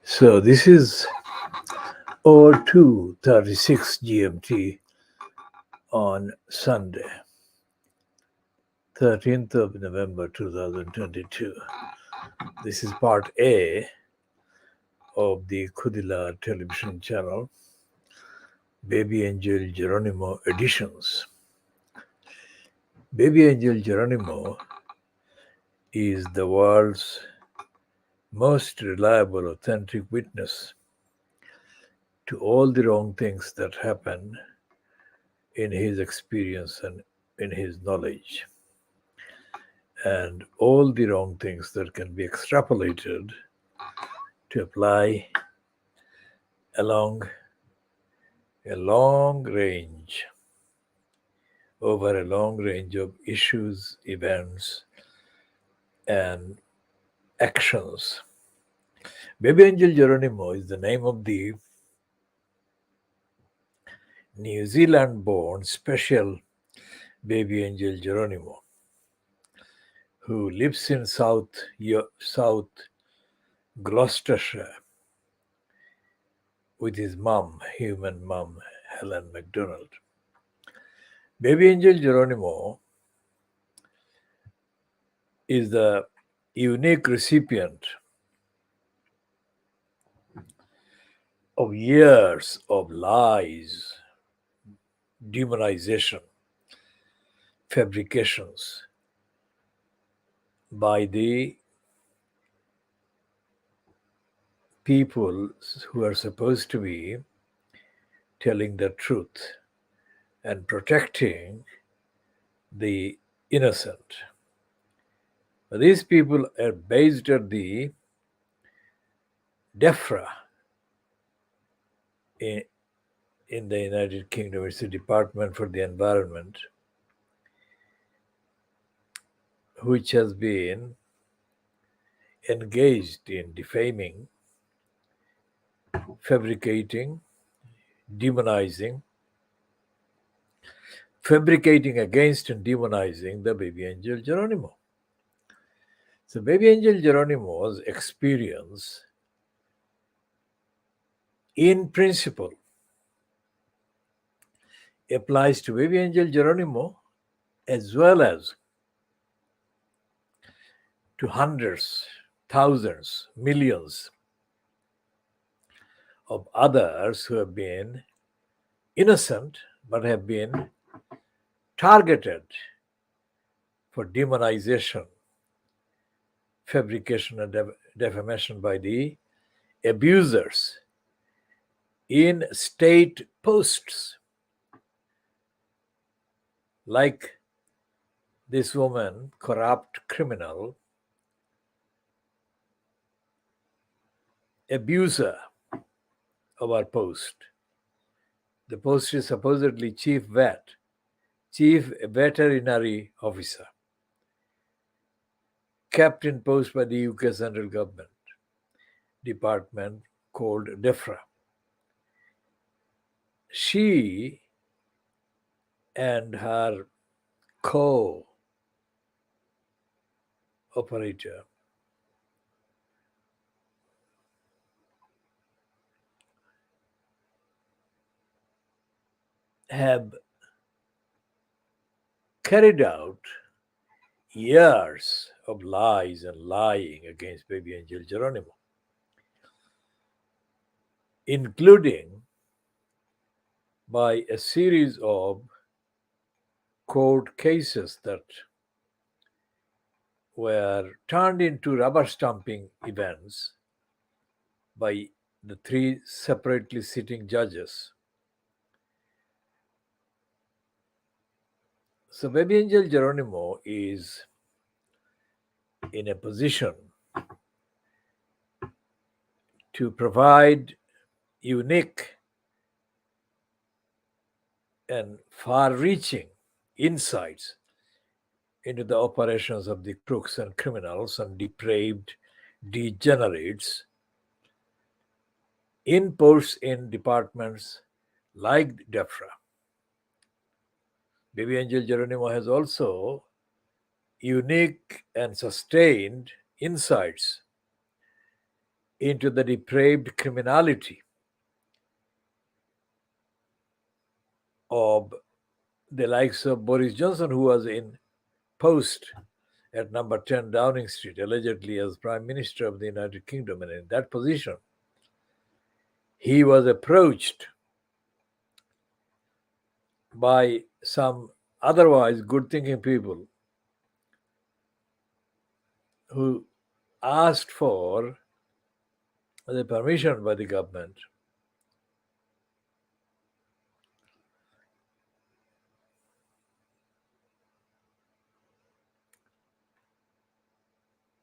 So this is 02:36 GMT on Sunday, 13th of November 2022. This is part A of the Kudila television channel, Baby Angel Geronimo editions. Baby Angel Geronimo is the world's most reliable, authentic witness to all the wrong things that happen in his experience and in his knowledge, and all the wrong things that can be extrapolated to apply along a long range, over a long range of issues, events, and actions. Baby Angel Geronimo is the name of the New Zealand born special baby angel Geronimo, who lives in South Gloucestershire with his mom, human mom, Helen MacDonald. Baby angel Geronimo is the unique recipient of years of lies, demonization, fabrications by the people who are supposed to be telling the truth and protecting the innocent. These people are based at the DEFRA in the United Kingdom. It's the Department for the Environment, which has been engaged in defaming, fabricating, demonizing, fabricating against and demonizing the baby angel Geronimo. So baby angel Geronimo's experience in principle applies to baby angel Geronimo as well as to hundreds, thousands, millions of others who have been innocent but have been targeted for demonization, fabrication, and defamation by the abusers in state posts, like this woman, corrupt criminal, abuser of our post. The post is supposedly chief veterinary officer, kept in post by the UK central government department called DEFRA. She and her co-operator have carried out years of lies and lying against baby angel Geronimo, including by a series of court cases that were turned into rubber stamping events by the three separately sitting judges. So baby angel Geronimo is in a position to provide unique and far-reaching insights into the operations of the crooks and criminals and depraved degenerates in posts in departments like DEFRA. Baby angel Geronimo has also unique and sustained insights into the depraved criminality of the likes of Boris Johnson, who was in post at number 10 Downing Street, allegedly as Prime Minister of the United Kingdom. And in that position, he was approached by some otherwise good thinking people who asked for the permission by the government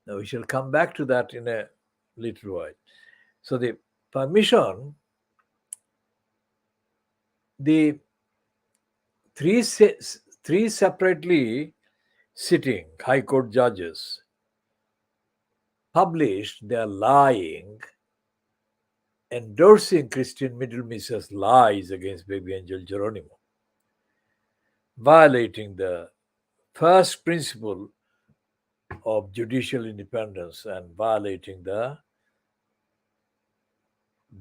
Now, we shall come back to that in a little while. So, the permission, the three separately sitting High Court judges published their lying, endorsing Christian Middlemiss's lies against baby angel Geronimo, violating the first principle of judicial independence and violating the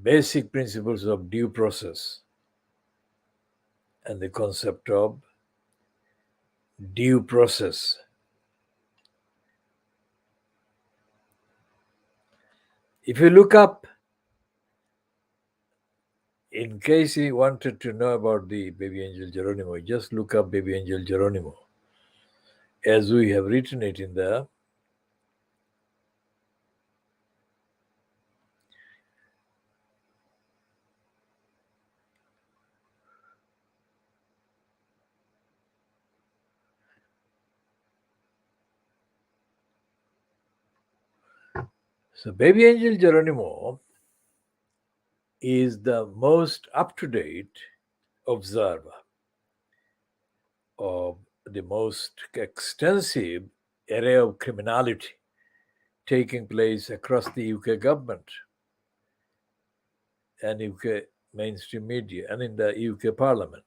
basic principles of due process and the concept of due process. If you look up, in case you wanted to know about the baby angel Geronimo, just look up baby angel Geronimo, as we have written it in the So baby angel Geronimo is the most up-to-date observer of the most extensive array of criminality taking place across the UK government and UK mainstream media and in the UK Parliament.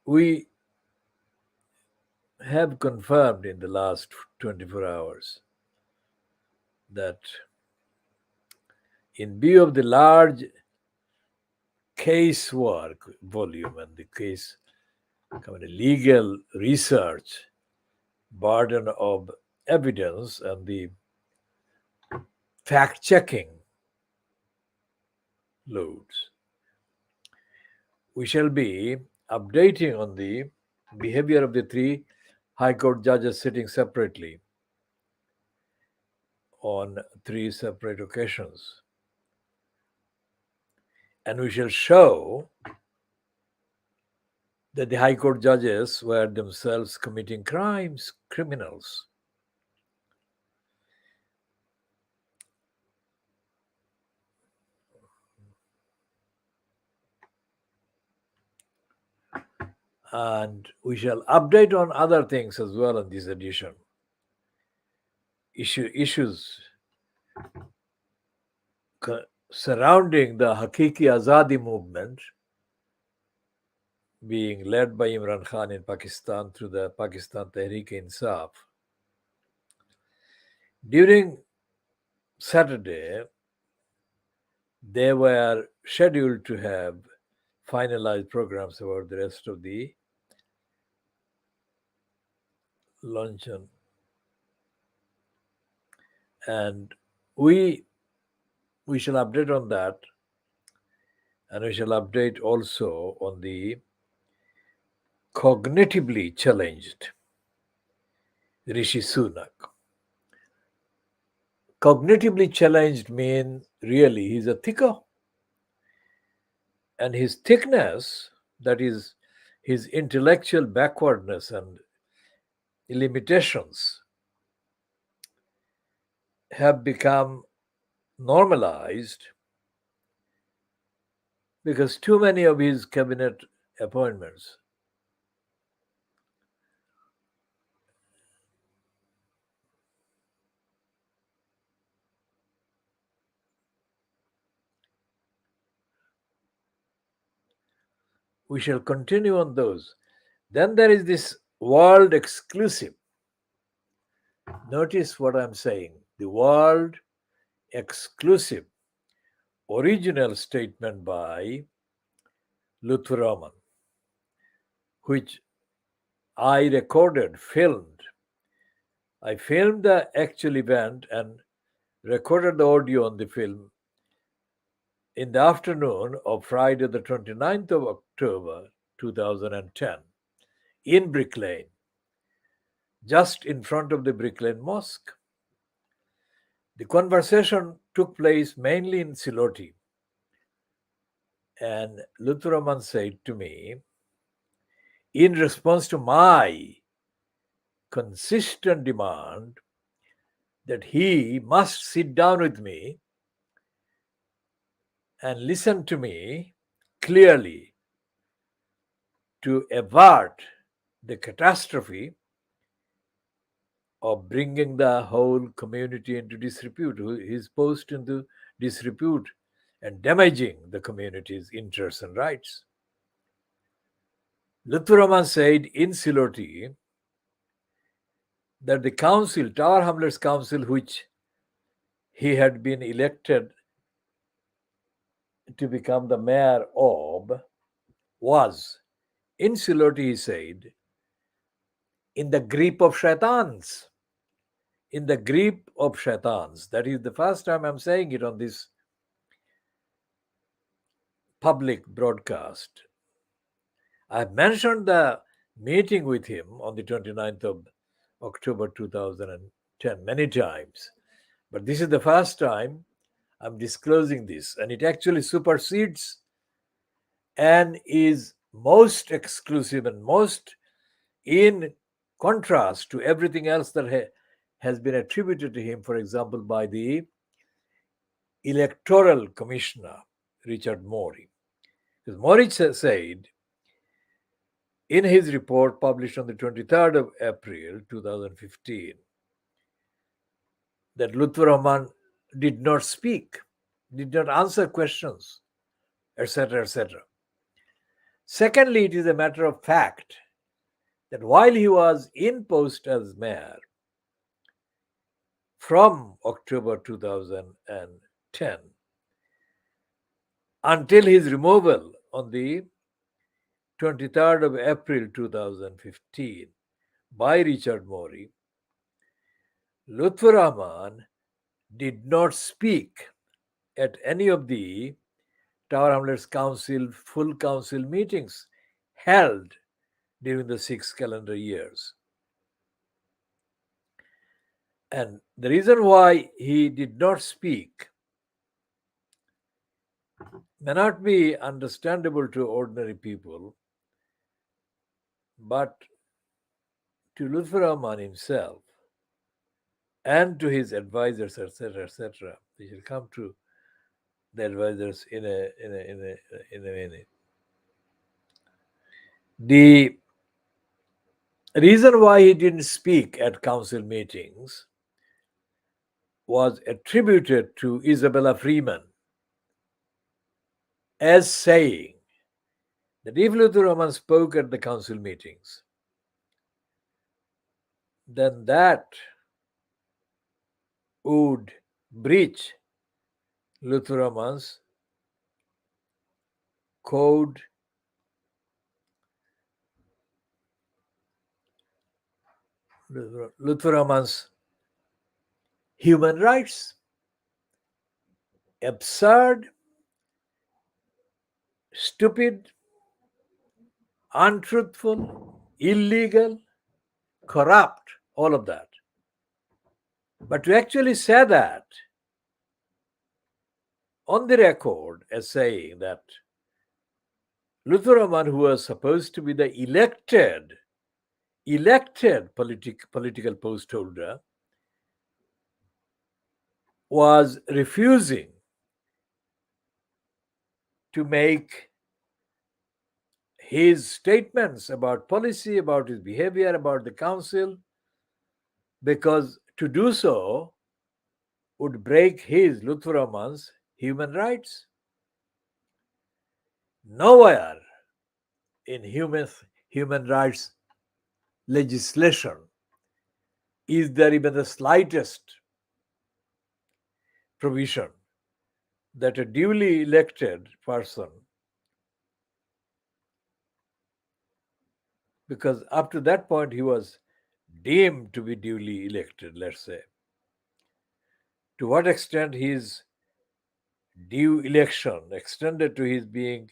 We have confirmed in the last 24 hours that in view of the large casework volume and the case legal research, burden of evidence, and the fact-checking loads, we shall be updating on the behavior of the three High Court judges sitting separately on three separate occasions. And we shall show that the High Court judges were themselves committing crimes, criminals. And we shall update on other things as well in this edition. Issues surrounding the Hakiki Azadi movement being led by Imran Khan in Pakistan through the Pakistan Tehreek-e-Insaf. During Saturday, they were scheduled to have finalized programs about the rest of the luncheon. And we shall update on that, and we shall update also on the cognitively challenged Rishi Sunak. Cognitively challenged means really he's a thicko. And his thickness, that is his intellectual backwardness and limitations, have become normalized because too many of his cabinet appointments we shall continue on those. Then there is this world exclusive Notice what I'm saying. The world exclusive original statement by Luther Roman, which I recorded, filmed. I filmed the actual event and recorded the audio on the film in the afternoon of Friday, the 29th of October 2010, in Brick Lane, just in front of the Brick Lane Mosque. The conversation took place mainly in Siloti, and Luther Roman said to me, in response to my consistent demand that he must sit down with me and listen to me clearly to avert the catastrophe of bringing the whole community into disrepute, his post into disrepute and damaging the community's interests and rights. Luther Roman said in Siloti that the council, Tower Hamlets Council, which he had been elected to become the mayor of, was, in Siloti, he said, in the grip of shaitans. In the grip of shaitans. That is the first time I'm saying it on this public broadcast. I've mentioned the meeting with him on the 29th of October 2010 many times, but this is the first time I'm disclosing this, and it actually supersedes and is most exclusive and most in contrast to everything else that has been attributed to him, for example, by the Electoral Commissioner, Richard Morey. Because Morey said in his report published on the 23rd of April 2015 that Luther Roman did not speak, did not answer questions, etc., etc. Secondly, it is a matter of fact that while he was in post as mayor from October 2010 until his removal on the 23rd of April 2015 by Richard Morey, Luther Rahman did not speak at any of the Tower Hamlets Council full council meetings held during the 6 calendar years. And the reason why he did not speak may not be understandable to ordinary people, but to Luther Rahman himself and to his advisors, etc., etc. We shall come to the advisors in a minute. The reason why he didn't speak at council meetings was attributed to Isabella Freeman as saying that if Luther Rahman spoke at the council meetings, then that would breach Luther Rahman's code, Luther Rahman's human rights. Absurd, stupid, untruthful, illegal, corrupt, all of that. But to actually say that on the record as saying that Luther Rahman, who was supposed to be the elected political post holder, was refusing to make his statements about policy, about his behavior, about the council, because to do so would break his, Luther Rahman's, human rights. Nowhere in human rights legislation is there even the slightest provision that a duly elected person, because up to that point he was deemed to be duly elected, let's say, to what extent his due election extended to his being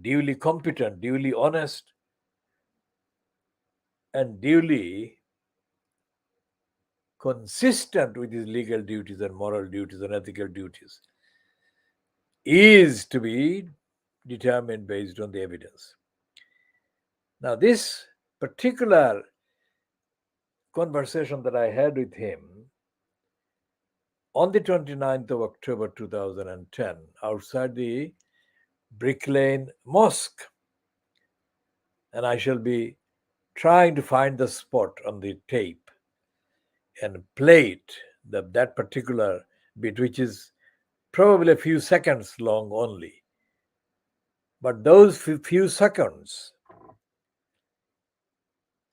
duly competent, duly honest, and duly consistent with his legal duties and moral duties and ethical duties, is to be determined based on the evidence. Now, this particular conversation that I had with him on the 29th of October 2010 outside the Brick Lane Mosque, and I shall be trying to find the spot on the tape and play it, that particular bit, which is probably a few seconds long only. But those few seconds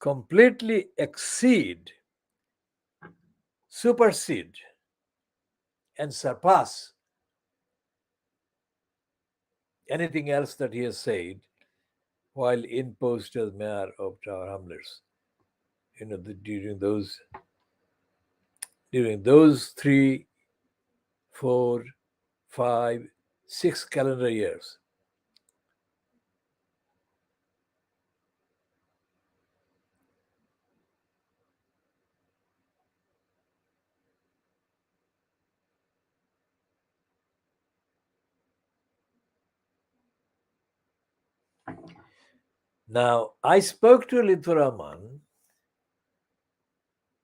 completely exceed, supersede, and surpass anything else that he has said while in post as mayor of Tower Hamlets. During those 3, 4, 5, 6 calendar years. Now, I spoke to Lithu Rahman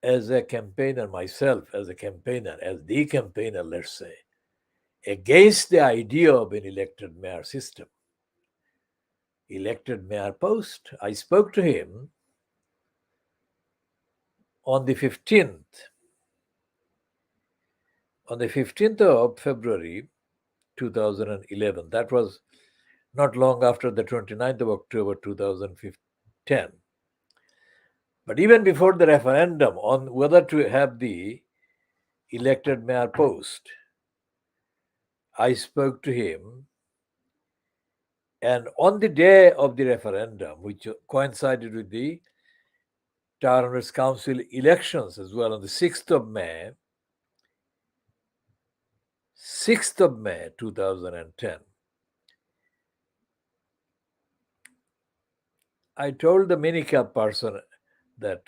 as a campaigner myself, as the campaigner, let's say, against the idea of an elected mayor system, elected mayor post. I spoke to him on the 15th of February 2011. That was not long after the 29th of October 2010. But even before the referendum on whether to have the elected mayor post, I spoke to him. And on the day of the referendum, which coincided with the Tower Hamlets Council elections as well, on the 6th of May 2010, I told the minicab person that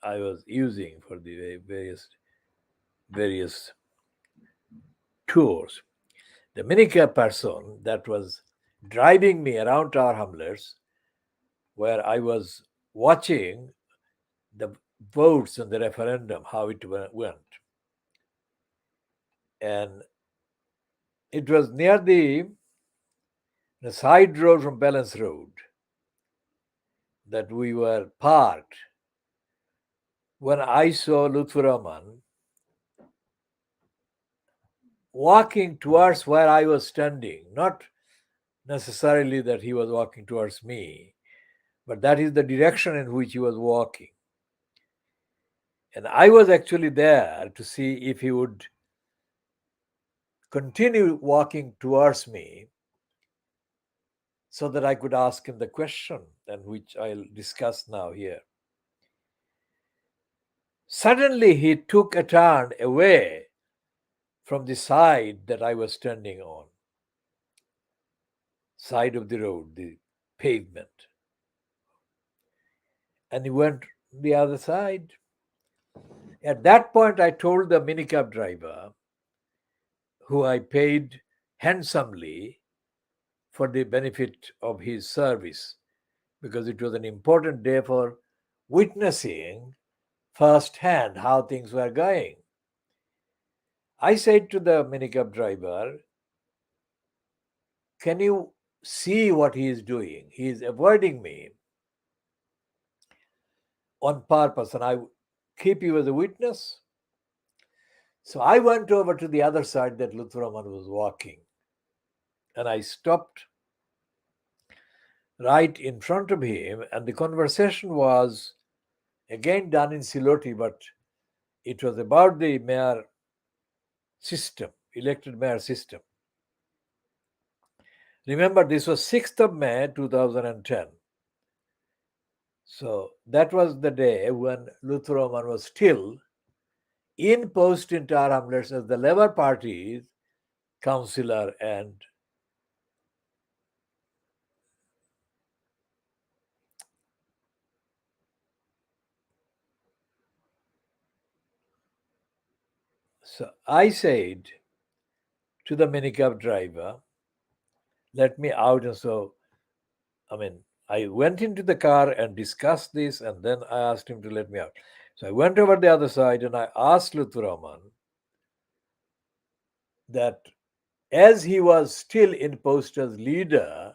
I was using for the various tours. The minicab person that was driving me around Tower Hamlets, where I was watching the votes on the referendum, how it went. And it was near the side road from Balance Road that we were parked when I saw Lutfur Rahman walking towards where I was standing, not necessarily that he was walking towards me, but that is the direction in which he was walking. And I was actually there to see if he would continue walking towards me so that I could ask him the question, and which I'll discuss now here. Suddenly he took a turn away from the side that I was standing on, side of the road, the pavement. And he went the other side. At that point, I told the minicab driver, who I paid handsomely for the benefit of his service, because it was an important day for witnessing firsthand how things were going. I said to the minicab driver, can you see what he is doing? He is avoiding me on purpose, and I keep you as a witness. So I went over to the other side that Lutfur Rahman was walking, and I stopped right in front of him, and the conversation was again done in Siloti, but It was about the mayor system, elected mayor system. Remember, this was 6th of May 2010. So that was the day when Luther Roman was still in post in Tower Hamlets as the Labour Party's councillor and so I said to the minicab driver, let me out. And so, I went into the car and discussed this, and then I asked him to let me out. So I went over the other side and I asked Luther Roman that as he was still in post as leader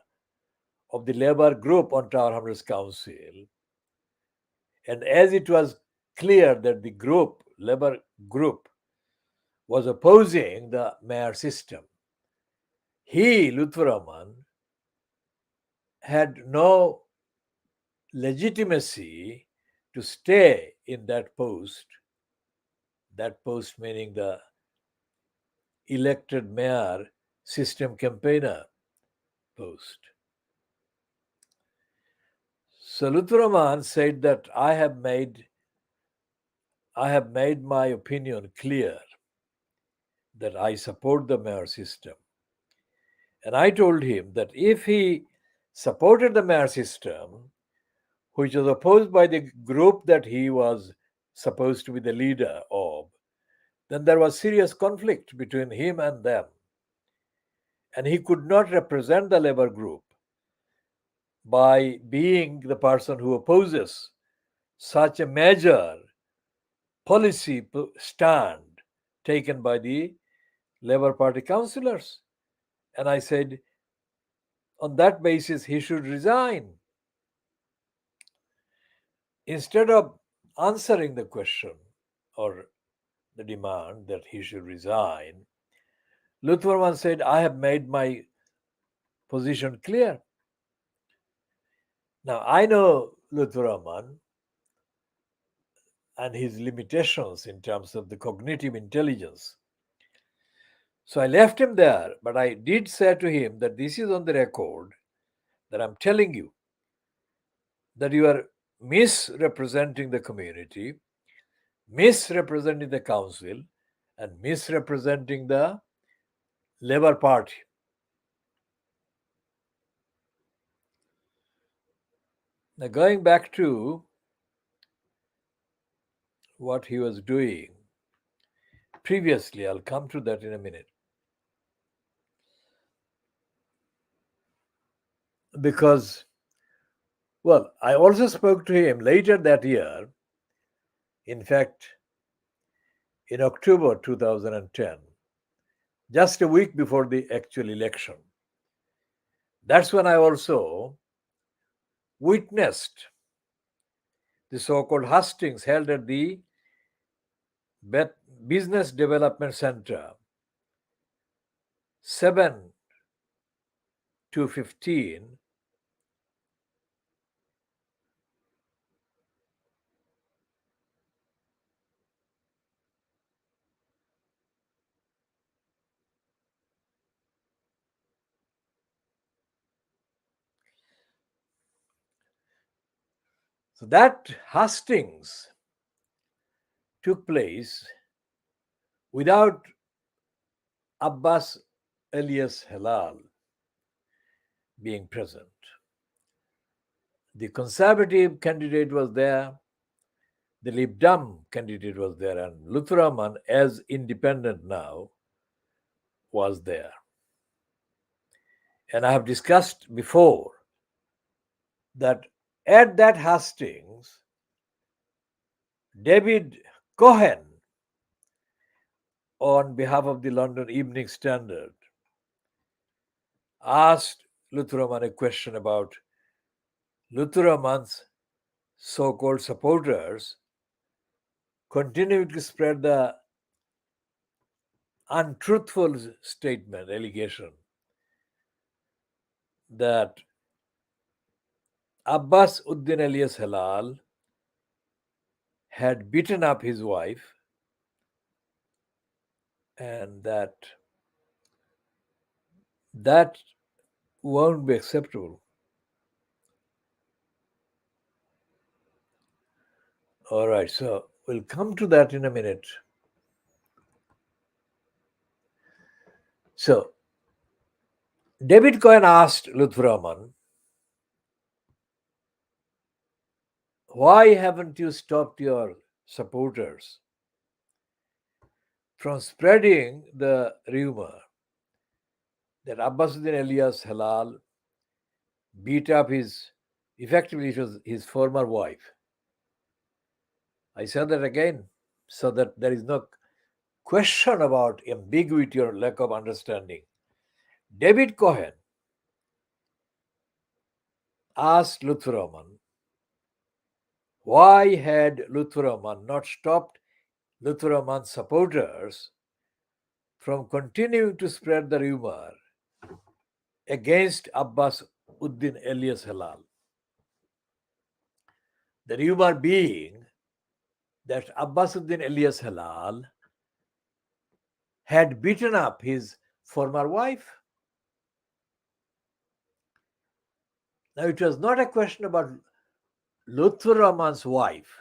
of the Labour group on Tower Hamlets Council, and as it was clear that the group, Labour group, was opposing the mayor system, he, Luther Roman, had no legitimacy to stay in that post meaning the elected mayor system campaigner post. So Luther Roman said that I have made my opinion clear that I support the mayor system. And I told him that if he supported the mayor system, which was opposed by the group that he was supposed to be the leader of, then there was serious conflict between him and them. And he could not represent the Labour group by being the person who opposes such a major policy stand taken by the Labour Party councillors. And I said, on that basis, he should resign. Instead of answering the question or the demand that he should resign, Luther Roman said, I have made my position clear. Now, I know Luther Roman and his limitations in terms of the cognitive intelligence. So I left him there, but I did say to him that this is on the record, that I'm telling you that you are misrepresenting the community, misrepresenting the council, and misrepresenting the Labour Party. Now, going back to what he was doing previously, I'll come to that in a minute. Because, well, I also spoke to him later that year, in fact, in October 2010, just a week before the actual election. That's when I also witnessed the so-called hustings held at the Business Development Center, 7 to 15 So that hustings took place without Abbas Elias Halal being present. The conservative candidate was there, the Lib Dem candidate was there, and Luther Roman, as independent now, was there. And I have discussed before that at that hustings, David Cohen, on behalf of the London Evening Standard, asked Luther Roman a question about Luther Roman's so-called supporters continuing to spread the untruthful statement, allegation, that Abbas Uddin Elias Halal had beaten up his wife and that won't be acceptable. All right, so we'll come to that in a minute. So David Cohen asked Lutfur Rahman, why haven't you stopped your supporters from spreading the rumor that Abbasuddin Elias Halal beat up effectively it was his former wife. I said that again so that there is no question about ambiguity or lack of understanding. David Cohen asked Lutfur Rahman, why had Lutfur Rahman not stopped Lutfur Rahman's supporters from continuing to spread the rumor against Abbas Uddin Elias Halal? The rumor being that Abbasuddin Elias Halal had beaten up his former wife. Now, it was not a question about Lutfur Rahman's wife.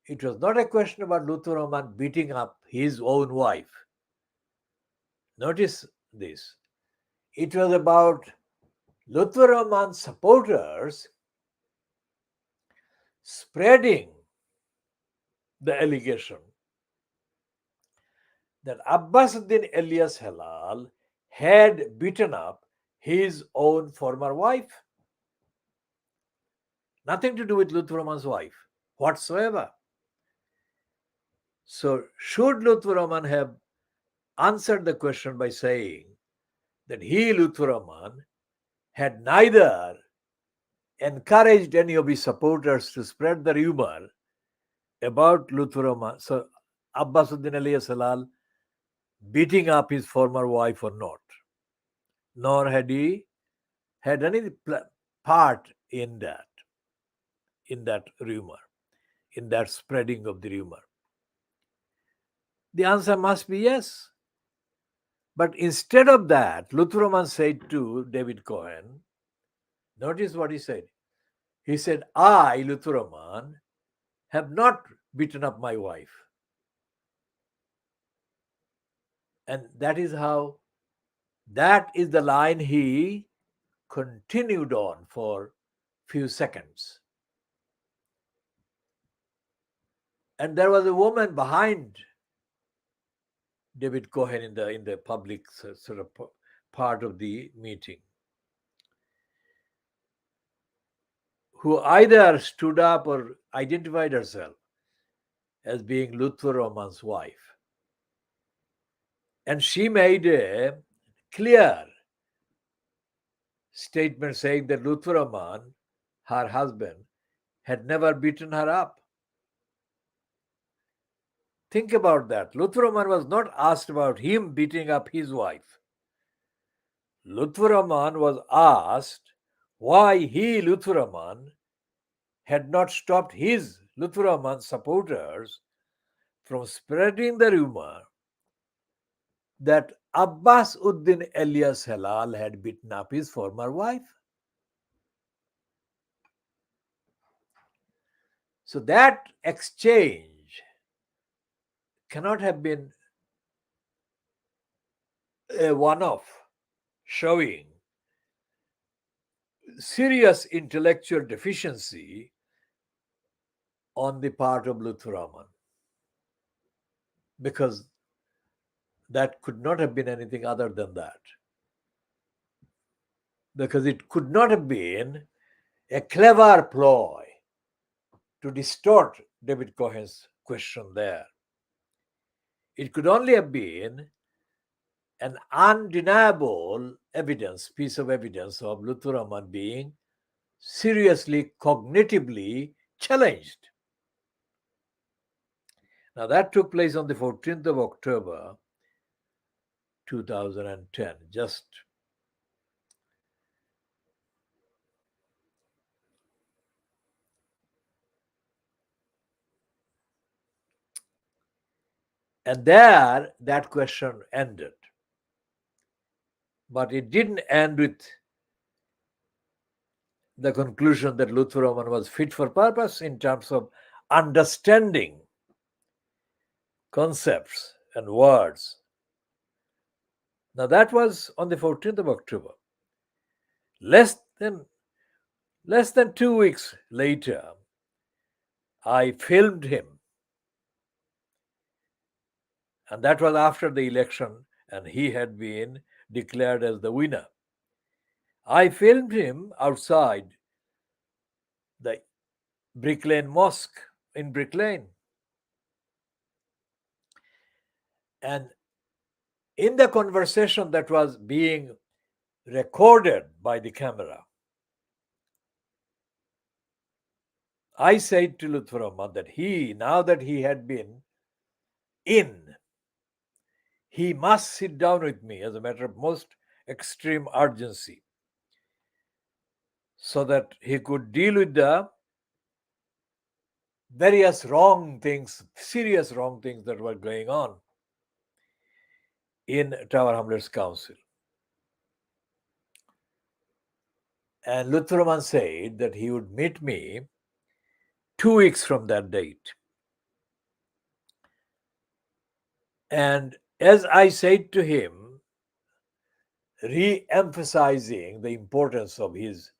It was not a question about Lutfur Rahman beating up his own wife. Notice this. It was about Lutfur Rahman's supporters spreading the allegation that Abbasuddin Elias Halal had beaten up his own former wife. Nothing to do with Lutfur Rahman's wife whatsoever. So, should Lutfur Rahman have answered the question by saying that he, Lutfur Rahman, had neither encouraged any of his supporters to spread the rumor about Lutfur Rahman, so Abbasuddin Elias Halal beating up his former wife or not, nor had he had any part in that rumor, in that spreading of the rumor. The answer must be yes. But instead of that, Lutfur Rahman said to David Cohen, notice what he said. He said, I, Lutfur Rahman, have not beaten up my wife. And that is the line he continued on for few seconds. And there was a woman behind David Cohen in the public sort of part of the meeting, who either stood up or identified herself as being Lutfur Rahman's wife. And she made a clear statement saying that Lutfur Rahman, her husband, had never beaten her up. Think about that. Lutfur Rahman was not asked about him beating up his wife. Lutfur Rahman was asked why he, Lutfur Rahman, had not stopped his, Lutfur Rahman's supporters, from spreading the rumor that Abbas Uddin Elias Halal had beaten up his former wife. So that exchange cannot have been a one-off, showing serious intellectual deficiency on the part of Lutfur Rahman, because that could not have been anything other than that. Because it could not have been a clever ploy to distort David Cohen's question there. It could only have been an undeniable piece of evidence of Lutfur Rahman being seriously cognitively challenged. Now, that took place on the 14th of October, 2010, just And there, that question ended. But it didn't end with the conclusion that Luther Roman was fit for purpose in terms of understanding concepts and words. Now, that was on the 14th of October. Less than 2 weeks later, I filmed him, and that was after the election, and he had been declared as the winner. I filmed him outside the Brick Lane Mosque in Brick Lane. And in the conversation that was being recorded by the camera, I said to Lutfur Rahman that now that he had been in, he must sit down with me as a matter of most extreme urgency so that he could deal with the various wrong things, serious wrong things that were going on in Tower Hamlets Council. And Lutfur Rahman said that he would meet me 2 weeks from that date. And as I said to him, re-emphasizing the importance of his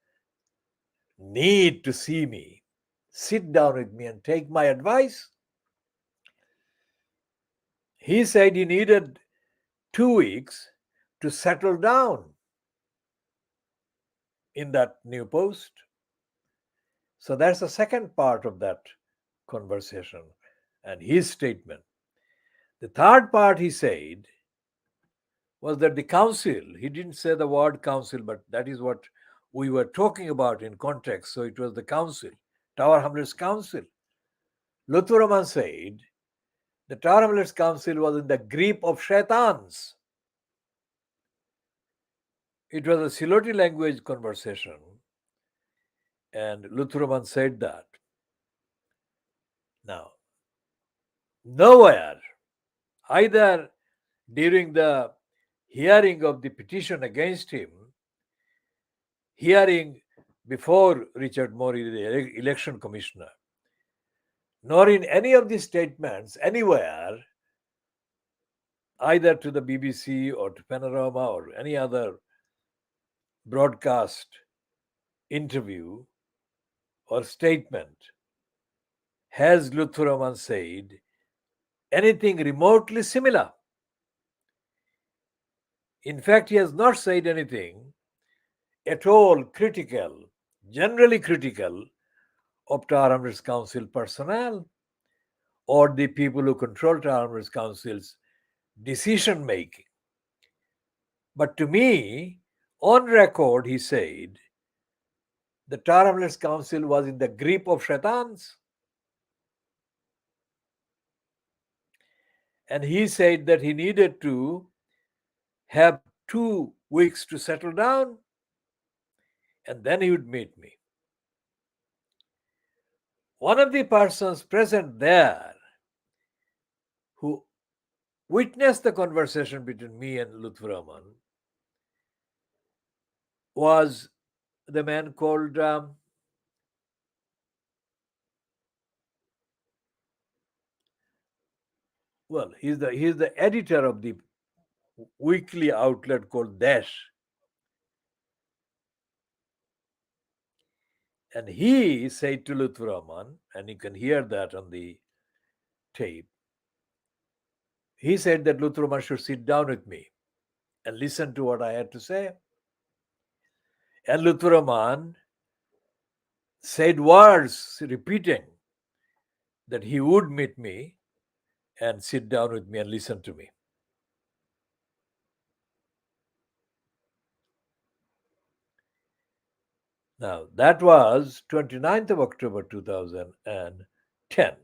need to see me, sit down with me and take my advice, he said he needed 2 weeks to settle down in that new post. So that's the second part of that conversation and his statement. The third part he said was that the council, he didn't say the word council, but that is what we were talking about in context. So it was the council, Tower Hamlets Council. Lutfur Rahman said the Tower Hamlets Council was in the grip of shaitans. It was a Siloti language conversation, and Lutfur Rahman said that. Now, nowhere, either during the hearing of the petition against him, hearing before Richard Morey, the election commissioner, nor in any of these statements anywhere, either to the BBC or to Panorama or any other broadcast interview or statement, has Lutfur Rahman said anything remotely similar. In fact, he has not said anything at all critical, generally critical, of Tower Hamlets Council personnel or the people who control Tower Hamlets Council's decision making. But to me, on record, he said the Tower Hamlets Council was in the grip of shaitans. And he said that he needed to have 2 weeks to settle down, and then he would meet me. One of the persons present there who witnessed the conversation between me and Lutfur Rahman was the man called he's the editor of the weekly outlet called Dash. And he said to Lutfur Rahman, and you can hear that on the tape, he said that Lutfur Rahman should sit down with me and listen to what I had to say. And Lutfur Rahman said words repeating that he would meet me and sit down with me and listen to me. Now, that was 29th of October 2010.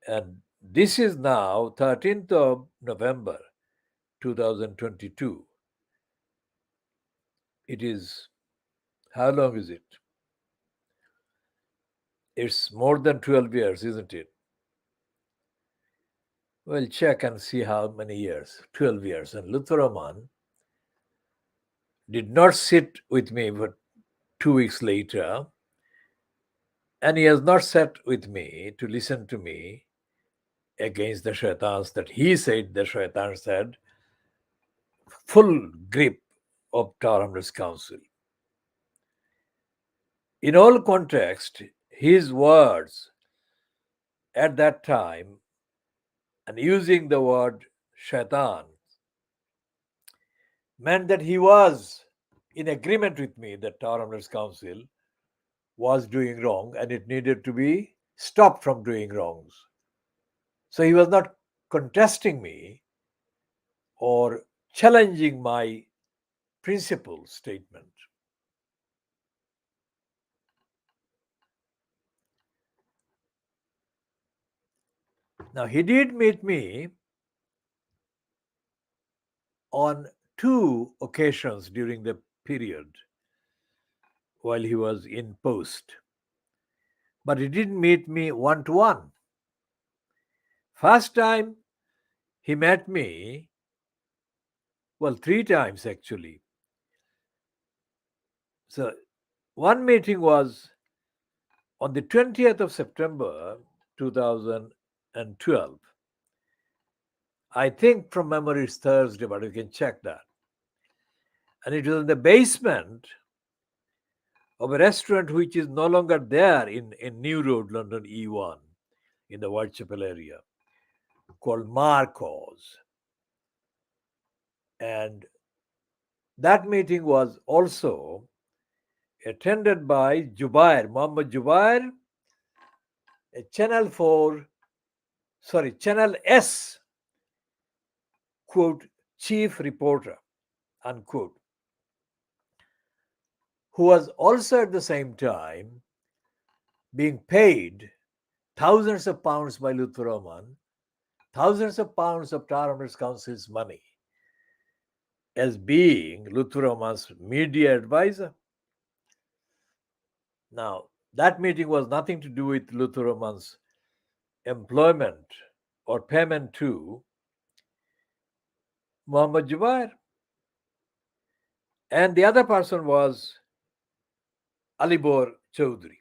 And this is now 13th of November 2022. It is, how long is it? It's more than 12 years, isn't it? Well, check and see how many years. 12 years. And Luther Rahman did not sit with me for 2 weeks later, and he has not sat with me to listen to me against the shaitans that he said the shaitans had full grip of Tower Hamlets Council. In all context, his words at that time and using the word shaitan meant that he was in agreement with me that Tower Hamlets Council was doing wrong and it needed to be stopped from doing wrongs. So he was not contesting me or challenging my principle statement. Now, he did meet me on 2 occasions during the period while he was in post, but he didn't meet me one to one. First time he met me, well, 3 times actually. So, one meeting was on the 20th of September 2012. I think from memory it's Thursday, but you can check that. And it was in the basement of a restaurant which is no longer there in New Road, London E1, in the Whitechapel area, called Marcos. And that meeting was also attended by Jubair, Muhammad Jubair, a Channel S, quote, chief reporter, unquote, who was also at the same time being paid thousands of pounds by Luther Rahman, thousands of pounds of Tower Hamlets Council's money, as being Luther Rahman's media advisor. Now, that meeting was nothing to do with Luther Rahman's employment or payment to Muhammad Jubair. And the other person was Alibor Chaudhry.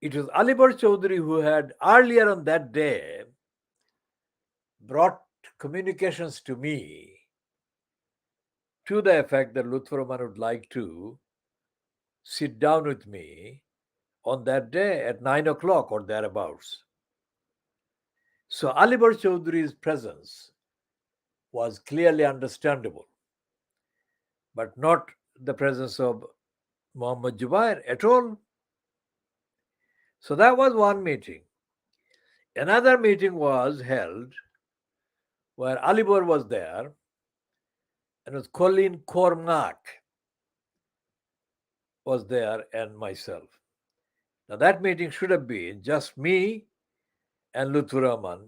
It was Alibor Chaudhry who had earlier on that day brought communications to me to the effect that Luther Rahman would like to sit down with me on that day at 9 o'clock or thereabouts. So Alibor Chaudhry's presence was clearly understandable, but not the presence of Muhammad Jubair at all. So that was one meeting. Another meeting was held where Alibor was there and it was Colin Cormack was there and myself. Now that meeting should have been just me and Luther Rahman.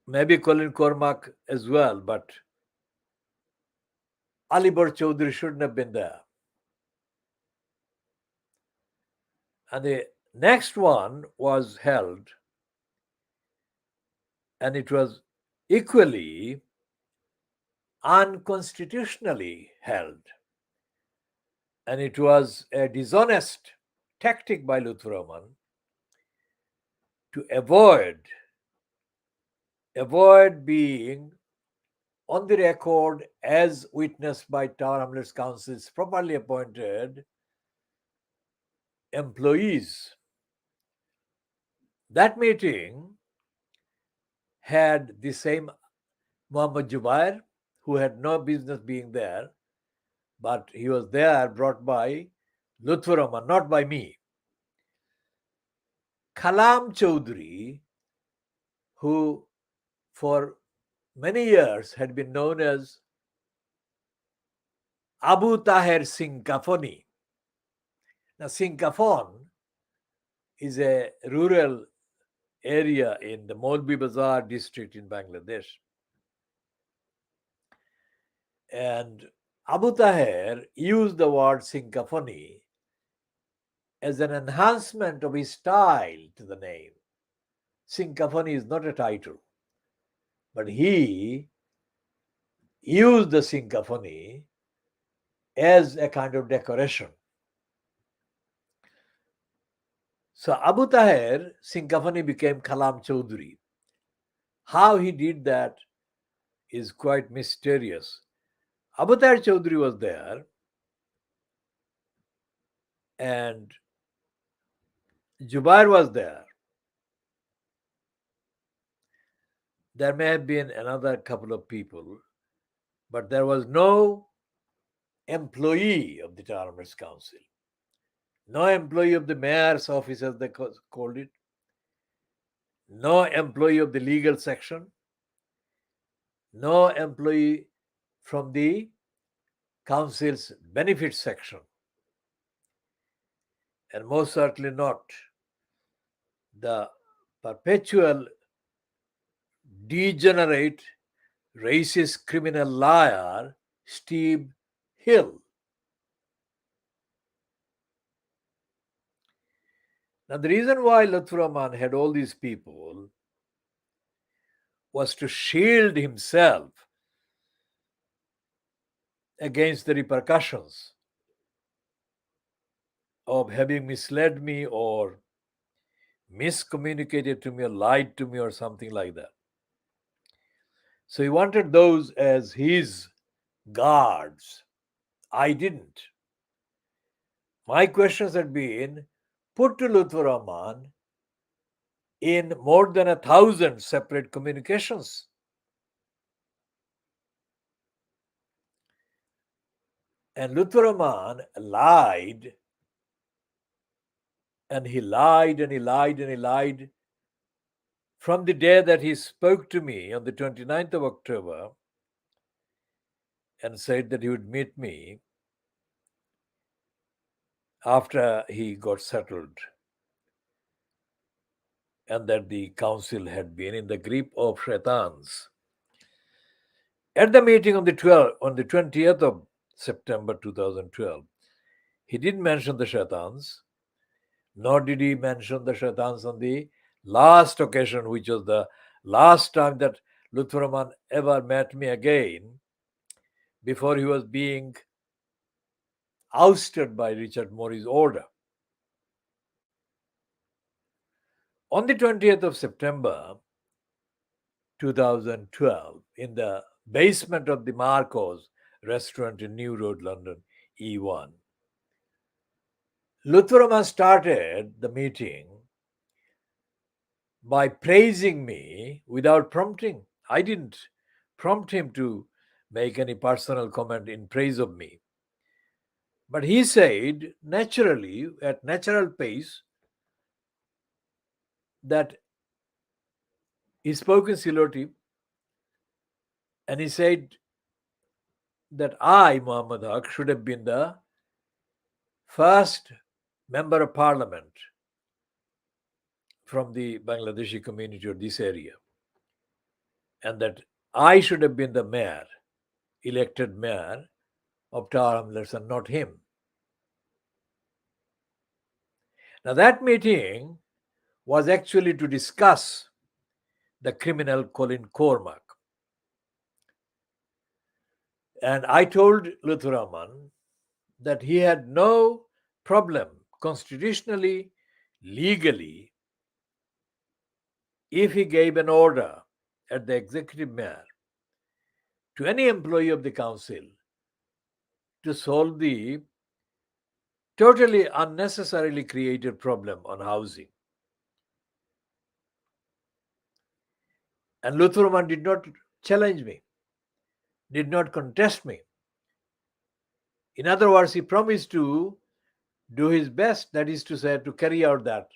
Maybe Colin Cormack as well, but Alibor Chaudhry shouldn't have been there. And the next one was held, and it was equally unconstitutionally held. And it was a dishonest tactic by Luther Rahman to avoid being on the record as witnessed by Tower Hamlets Council's properly appointed employees. That meeting had the same Muhammad Jubair, who had no business being there, but he was there brought by Lutfer Rahman, not by me. Kalam Chaudhry, who for many years had been known as Abu Taher Singkafoni. Now, Singkafon is a rural area in the Maulvi Bazar district in Bangladesh. And Abu Taher used the word Singkafoni as an enhancement of his style to the name. Syncophonie is not a title, but he used the syncophonie as a kind of decoration. So Abu Tahir Syncophonie became Kalam Chaudhuri. How he did that is quite mysterious. Abu Tahir Chaudhuri was there, and Jubair was there. There may have been another couple of people, but there was no employee of the Tournaments Council, no employee of the mayor's office, as they called it, no employee of the legal section, no employee from the council's benefits section, and most certainly not the perpetual degenerate, racist criminal liar Steve Hill. Now, the reason why Lutfur Rahman had all these people was to shield himself against the repercussions of having misled me or miscommunicated to me or lied to me or something like that. So he wanted those as his guards. I didn't. My questions had been put to Lutfur Rahman in more than 1,000 separate communications. And Lutfur Rahman lied, and he lied and he lied and he lied from the day that he spoke to me on the 29th of October and said that he would meet me after he got settled, and that the council had been in the grip of shaitans. At the meeting on the 20th of September 2012, he didn't mention the shaitans, nor did he mention the shaitans on the last occasion, which was the last time that Lutfur Rahman ever met me again before he was being ousted by Richard Morris' order. On the 20th of September 2012, in the basement of the Marcos restaurant in New Road, London, E1, Lutfur Rahman started the meeting by praising me without prompting. I didn't prompt him to make any personal comment in praise of me. But he said naturally, at natural pace, that he spoke in Siloti, and he said that I, Muhammad Haq, should have been the first member of parliament from the Bangladeshi community or this area, and that I should have been the mayor, elected mayor of Tower Hamlets, and not him. Now, that meeting was actually to discuss the criminal Colin Cormack. And I told Lutfur Rahman that he had no problem constitutionally, legally, if he gave an order at the executive mayor to any employee of the council to solve the totally unnecessarily created problem on housing. And Lutfur Rahman did not challenge me, did not contest me. In other words, he promised to do his best, that is to say, to carry out that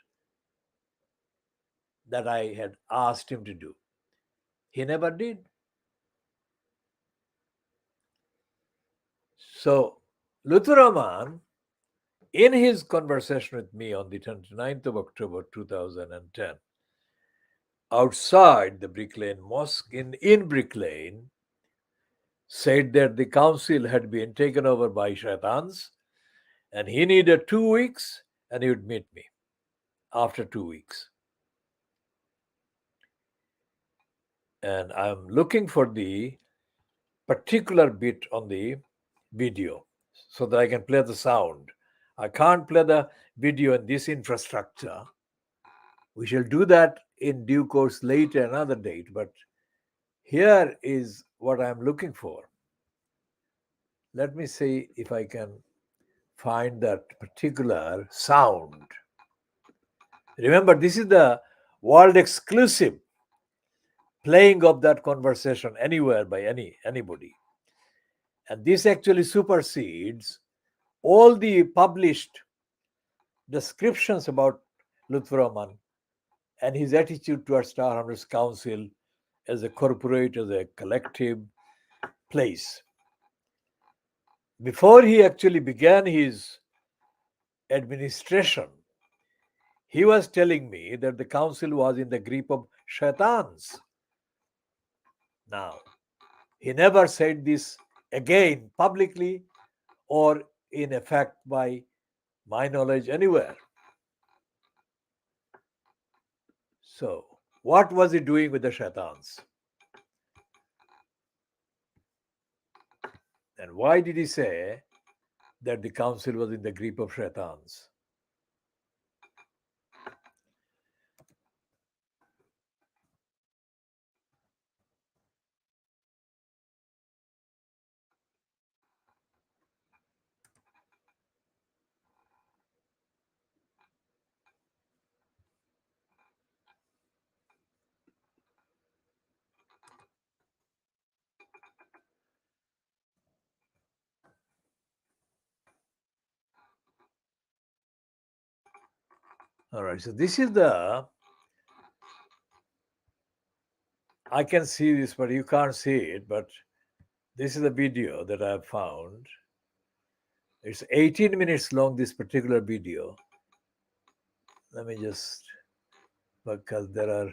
I had asked him to do. He never did. So, Lutfur Rahman, in his conversation with me on the 29th of October 2010, outside the Brick Lane Mosque in Brick Lane, said that the council had been taken over by shaitans and he needed 2 weeks and he would meet me after 2 weeks. And I'm looking for the particular bit on the video so that I can play the sound. I can't play the video in this infrastructure. We shall do that in due course later, another date. But here is what I'm looking for. Let me see if I can find that particular sound. Remember, this is the world exclusive playing of that conversation anywhere by anybody. And this actually supersedes all the published descriptions about Lutfur Rahman and his attitude towards Star Hunters Council as a corporate, as a collective place. Before he actually began his administration, he was telling me that the council was in the grip of shaitans. Now, he never said this again publicly or in effect by my knowledge anywhere. So, what was he doing with the shaitans? And why did he say that the council was in the grip of shaitans? All right, so this is I can see this, but you can't see it, but this is the video that I've found. It's 18 minutes long, this particular video. Let me just, because there are,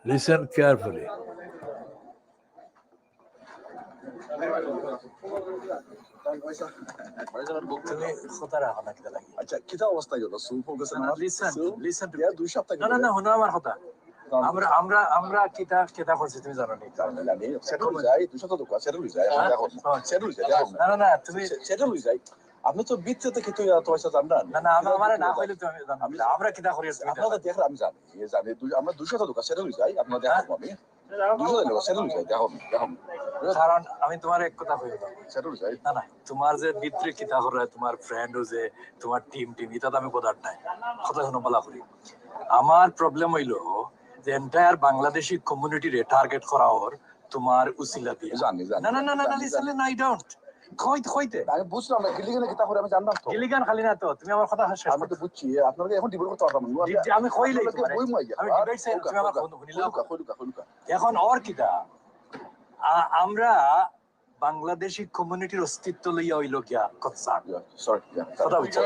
listen carefully. আচ্ছা কিটা অবস্থা গেল soup গেছে না listen ইয়া দুই সপ্তাহ না না না হুনো আমার কথা আমরা আমরা আমরা কিতা কিতা করছি তুমি জানো নি আমি সেটল যাই দুই সপ্তাহ তো সেটল যাই দেখো সেটল যাই দেখো না না না তুমি সেটল যাই আপনি তো বিচ্ছে থেকে তুই তো পয়সা জান না না আমার না কইলে তুমি জানো আমরা কিতা করি আপনারা দেখলে আমি জানি জানি আমরা 200 টাকা সেটল যাই আপনারা দেখো আমি 200 টাকা সেটল যাই দেখো দেখো কারণ আমি তোমার এক কথা কইব সেটল যাই না না তোমার যে ভিতরে কিতা করে তোমার ফ্রেন্ড ও যে তোমার টিম এটা তো আমি কোদার নাই কথা শুনো বলা করি আমার প্রবলেম হইলো যে এন্টায়ার বাংলাদেশি কমিউনিটি রে টার্গেট করা ওর তোমার উসিলা দিয়ে জানি জানি না না না না লিসেন না আই ডোন্ট কইতে আমি বুঝলাম না গিলিগানে কিতা করে আমি জানতাম তো গিলিগান খালি না তো তুমি আমার কথা শেষ আমি তো বুঝছি আপনারা এখন ডিবেট করতে পারতাম আমি কইলাই আমি ডিবেট চাই তুমি আমার কথা শুনিলাও খুলুকা এখন ওর কিটা আমরা বাংলাদেশি কমিউনিটির অস্তিত্ব লইয়া হইল গিয়া কথা সরি কথা বুঝছো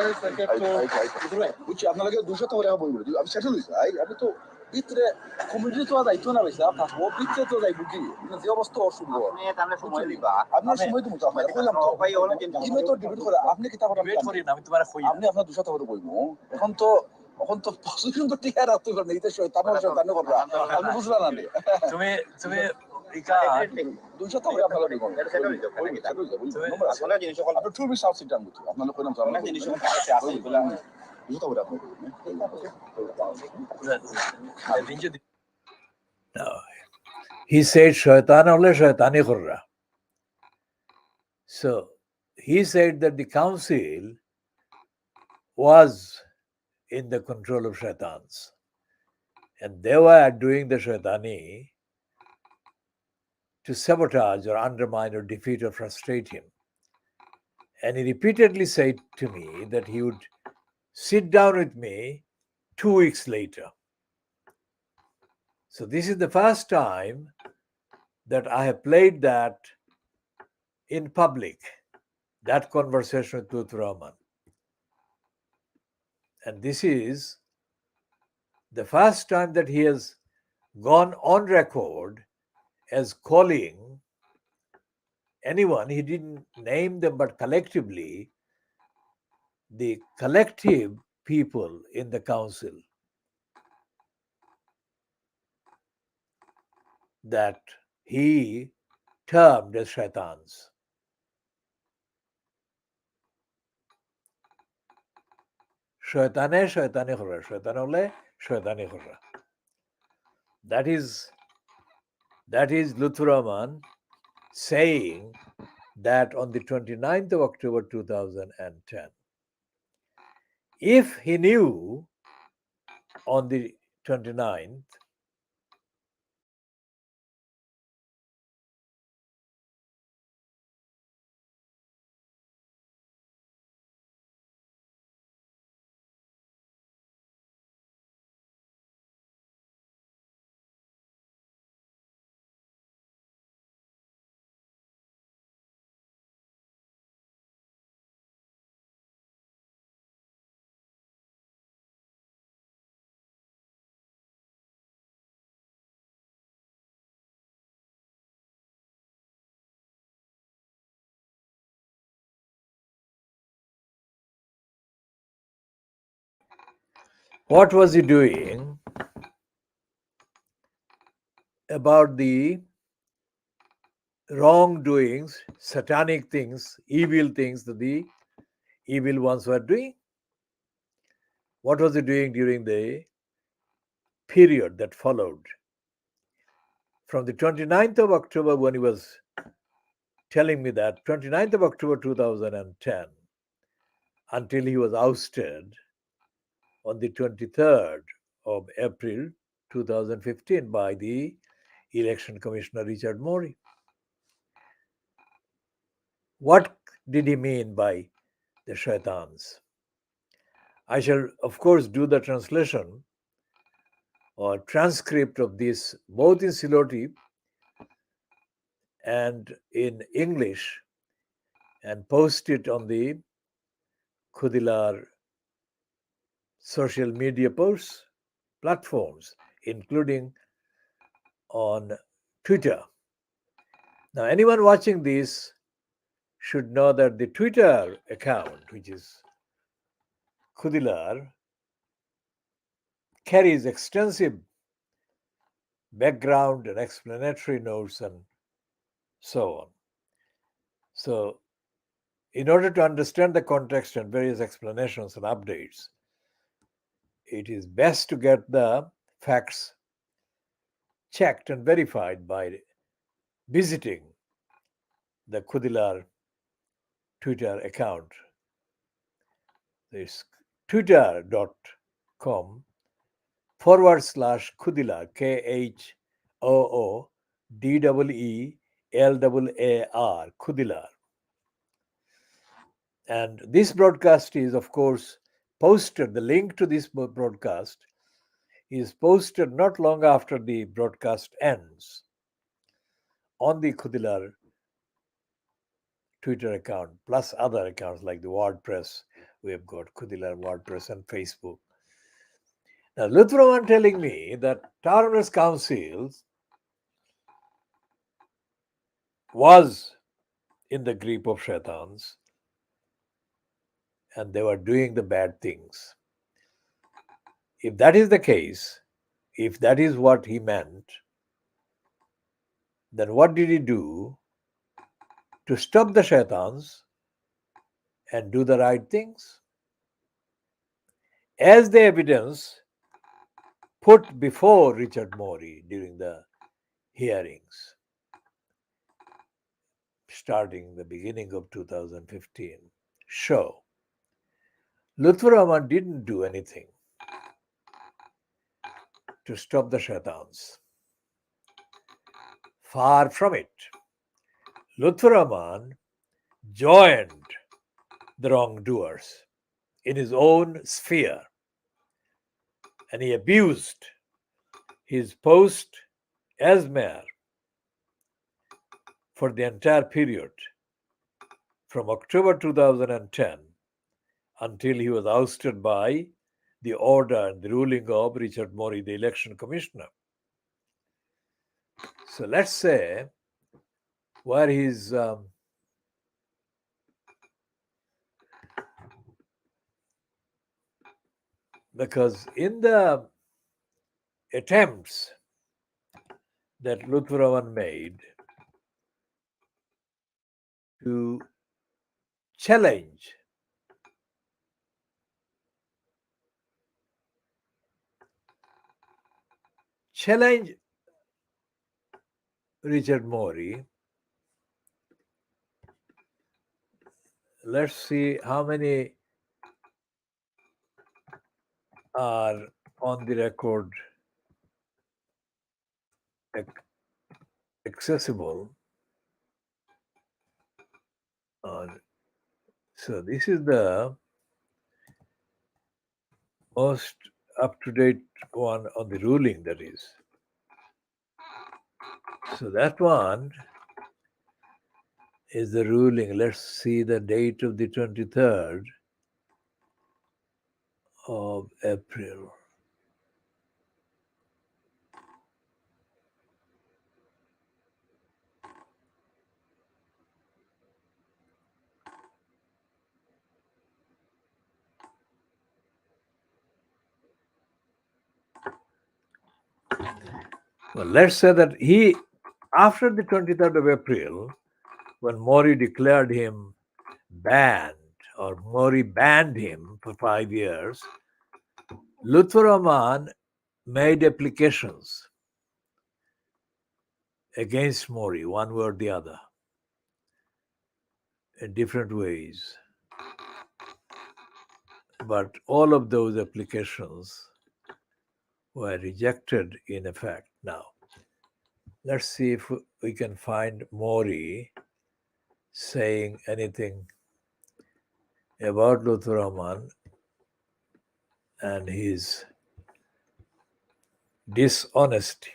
বুঝছি আপনারা 200 টাকা বই বলি আমি সেটল যাই আমি তো ভিতরে কমিউনিটি তো দায়িত্ব না বেশি আপনার ও ভিতরে তো যাইব কি যে অবস্থা অসুবিধা আপনি তাহলে সময় দিবা আপনার সময় তো আপনার কইলাম তো ভাই ওলা কিন্তু ইনো তো ডিবেট করে আপনি কি তা ডিবেট করি না আমি তোমারে কই আপনি আপনার 200 টাকা বইবো এখন তো এখন তো পজিশন তো টিকা রাখতে পারেন এটা শয়তানি করবা আপনি বুঝলেন না তুমি তুমি ইকা 200 টাকা আপনারা দিবেন আসলে জিনিস সকল আপনি টু বিশ সাউথ সিটাম বুঝি আপনারা কইলাম তো আমরা জিনিস সকল কাছে আছে বলে 200 টাকা আপনারা No. He said shaitan ole shaitani khurra. So he said that the council was in the control of shaitans. And they were doing the shaitani to sabotage or undermine or defeat or frustrate him. And he repeatedly said to me that he would sit down with me 2 weeks later. So this is the first time that I have played that in public, that conversation with Lutfur Rahman. And this is the first time that he has gone on record as calling anyone, he didn't name them, but collectively, the collective people in the council, that he termed as shaitans. Shaitane shaitani khurra, shaitanole shaitani khurra. That is Lutfur Rahman saying that on the 29th of October 2010. If he knew on the 29th what was he doing about the wrongdoings, satanic things, evil things that the evil ones were doing? What was he doing during the period that followed? From the 29th of October, when he was telling me that, 29th of October 2010, until he was ousted on the 23rd of April 2015 by the Election Commissioner Richard Morey. What did he mean by the shaitans? I shall, of course, do the translation or transcript of this both in Siloti and in English and post it on the Khudilar social media posts platforms, including on Twitter. Now, anyone watching this should know that the Twitter account, which is Khudilar, carries extensive background and explanatory notes and so on. So, in order to understand the context and various explanations and updates, it is best to get the facts checked and verified by visiting the Khudilar Twitter account. It's twitter.com/Khudilar, KHOODEELAAR, Khudilar. And this broadcast is, of course, posted. The link to this broadcast is posted not long after the broadcast ends on the Khudilar Twitter account, plus other accounts like the WordPress. We have got Khudilar WordPress and Facebook. Now, Lutfur Rahman telling me that Towners Council was in the grip of shaitans and they were doing the bad things. If that is the case, if that is what he meant, then what did he do to stop the shaitans and do the right things? As the evidence put before Richard Morey during the hearings, starting the beginning of 2015, show Lutfur Rahman didn't do anything to stop the shaitans. Far from it. Lutfur Rahman joined the wrongdoers in his own sphere, and he abused his post as mayor for the entire period from October 2010 until he was ousted by the order and the ruling of Richard Morey, the election commissioner. So let's say where he's because in the attempts that Lutfur Rahman made to challenge Richard Morey, let's see how many are on the record accessible. So this is the most up-to-date one on the ruling, that is. So that one is the ruling. Let's see the date of the 23rd of April. Well, let's say that he, after the 23rd of April, when Morey declared him banned, or Morey banned him for 5 years, Lutfur Rahman made applications against Morey, one way or the other, in different ways. But all of those applications were rejected in effect. Now, let's see if we can find Morey saying anything about Lutfur Rahman and his dishonesty.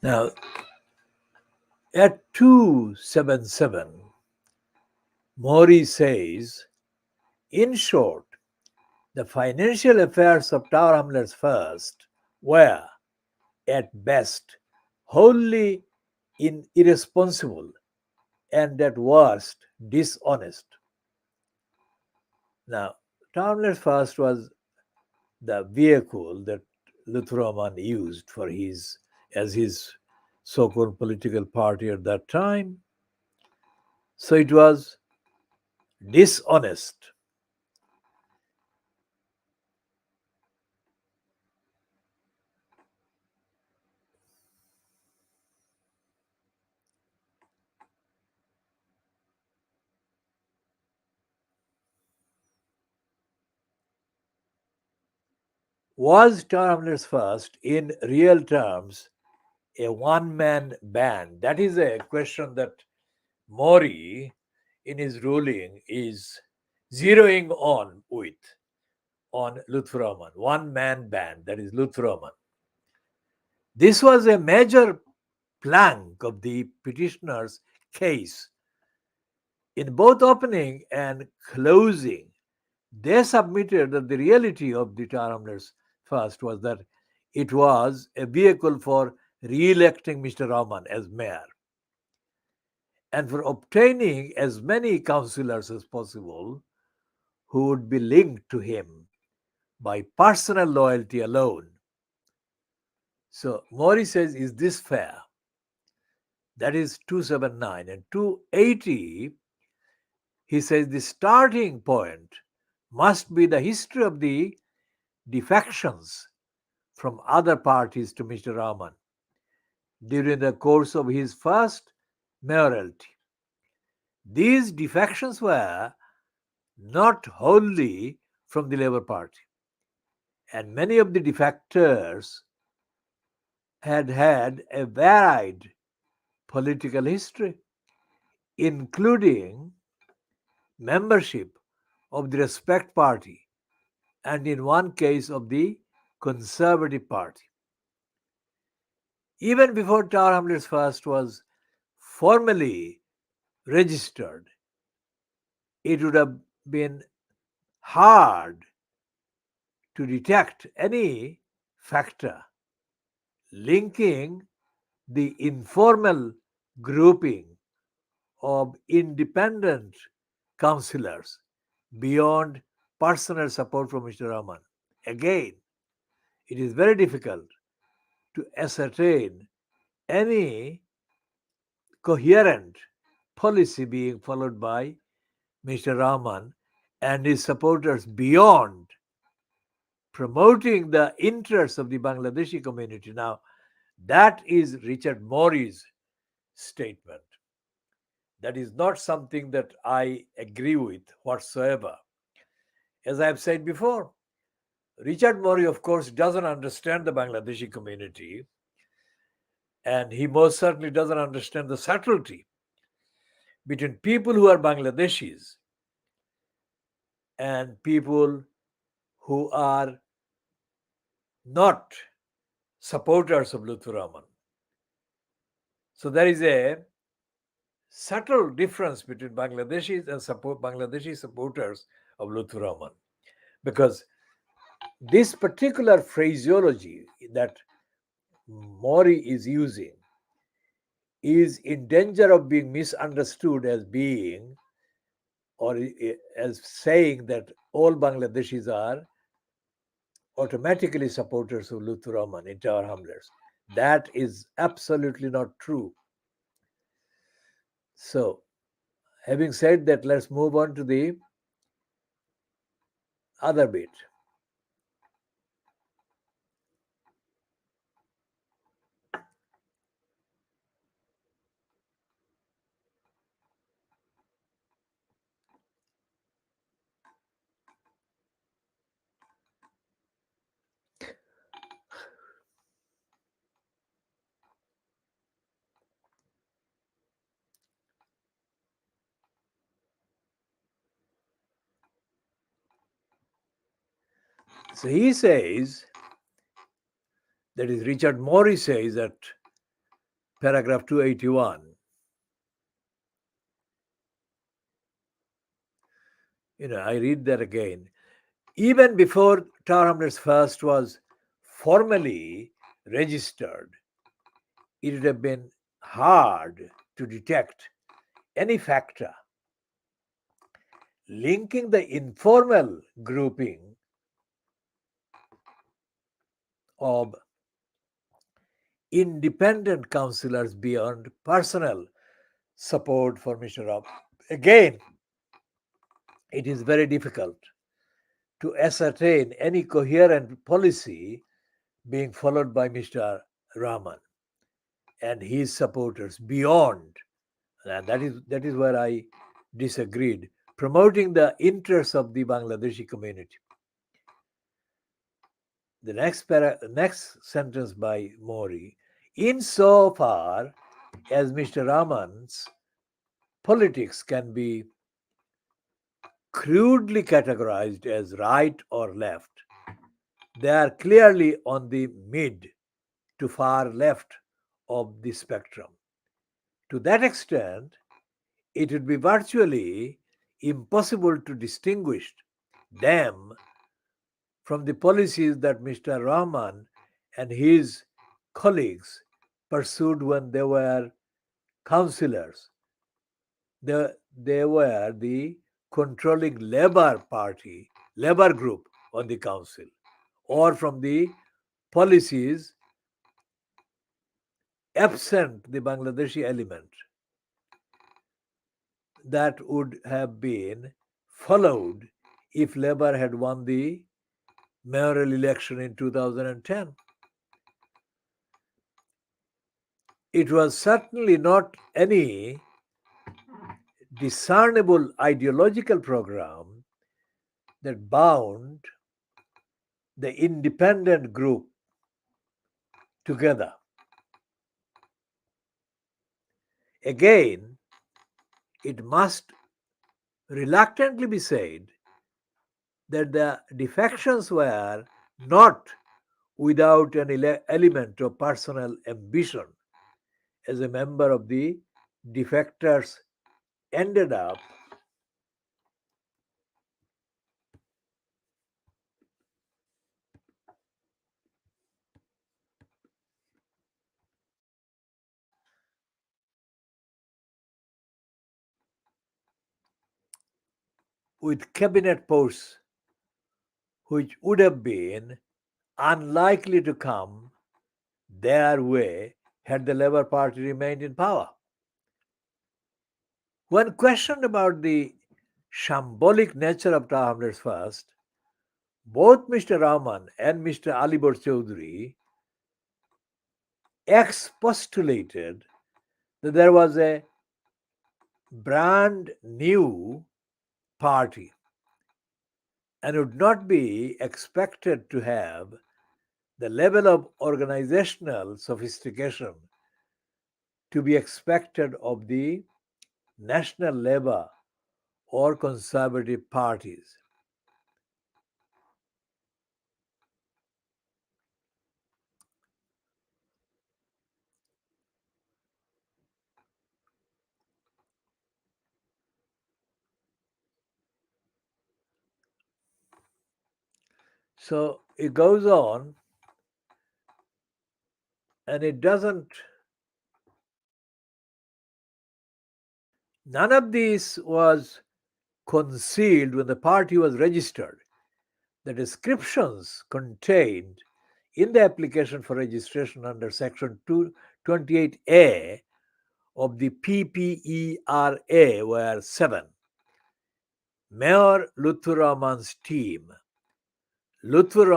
Now, at 277, Mori says, in short, the financial affairs of Tower Hamlets First were, at best, wholly irresponsible and at worst dishonest. Now, Tower Hamlets First was the vehicle that Luthroman used for his so-called political party at that time. So it was dishonest. Was Tower Hamlets First, in real terms, a one-man band? That is a question that Mori, in his ruling, is zeroing on Luthroman, one-man band, that is Luthroman. This was a major plank of the petitioner's case. In both opening and closing, they submitted that the reality of the Tower Hamlets First was that it was a vehicle for re-electing Mr. Rahman as mayor and for obtaining as many councillors as possible who would be linked to him by personal loyalty alone. So Mori says, is this fair? That is 279. And 280, he says the starting point must be the history of the defections from other parties to Mr. Rahman during the course of his first mayoralty. These defections were not wholly from the Labour Party, and many of the defectors had had a varied political history, including membership of the Respect Party and, in one case, of the Conservative Party. Even before Tower Hamlets First was formally registered, it would have been hard to detect any factor linking the informal grouping of independent councillors beyond personal support from Mr. Rahman. Again, it is very difficult to ascertain any coherent policy being followed by Mr. Rahman and his supporters beyond promoting the interests of the Bangladeshi community. Now, that is Richard Mori's statement. That is not something that I agree with whatsoever. As I have said before, Richard Mori, of course, doesn't understand the Bangladeshi community, and he most certainly doesn't understand the subtlety between people who are Bangladeshis and people who are not supporters of Lutfur Rahman. So there is a subtle difference between Bangladeshis and Bangladeshi supporters of Lutfur Rahman, because this particular phraseology that Mori is using is in danger of being misunderstood as being, or as saying, that all Bangladeshis are automatically supporters of Lutfur Rahman in Tower Hamlets. That is absolutely not true. So, having said that, let's move on to the other bit. So he says, that is, Richard Mori says that paragraph 281. I read that again. Even before Tower Hamlets First was formally registered, it would have been hard to detect any factor linking the informal grouping of independent councillors beyond personal support for Mr. Rahman. Again, it is very difficult to ascertain any coherent policy being followed by Mr. Rahman and his supporters beyond, and that is where I disagreed, promoting the interests of the Bangladeshi community. The next sentence by Mori, insofar as Mr. Rahman's politics can be crudely categorized as right or left, they are clearly on the mid to far left of the spectrum. To that extent, it would be virtually impossible to distinguish them from the policies that Mr. Rahman and his colleagues pursued when they were councillors. They were the controlling Labour group on the council, or from the policies absent the Bangladeshi element that would have been followed if Labour had won the mayoral election in 2010. It was certainly not any discernible ideological program that bound the independent group together. Again, it must reluctantly be said that the defections were not without an element of personal ambition, as a member of the defectors ended up with cabinet posts which would have been unlikely to come their way had the Labour Party remained in power. When questioned about the shambolic nature of Tower Hamlets First, both Mr. Rahman and Mr. Alibor Chaudhuri expostulated that there was a brand new party and would not be expected to have the level of organizational sophistication to be expected of the National Labour or Conservative parties. So it goes on, and it doesn't. None of this was concealed when the party was registered. The descriptions contained in the application for registration under Section 228A of the PPERA were 7. Mayor Lutfur Rahman's team, Lutfur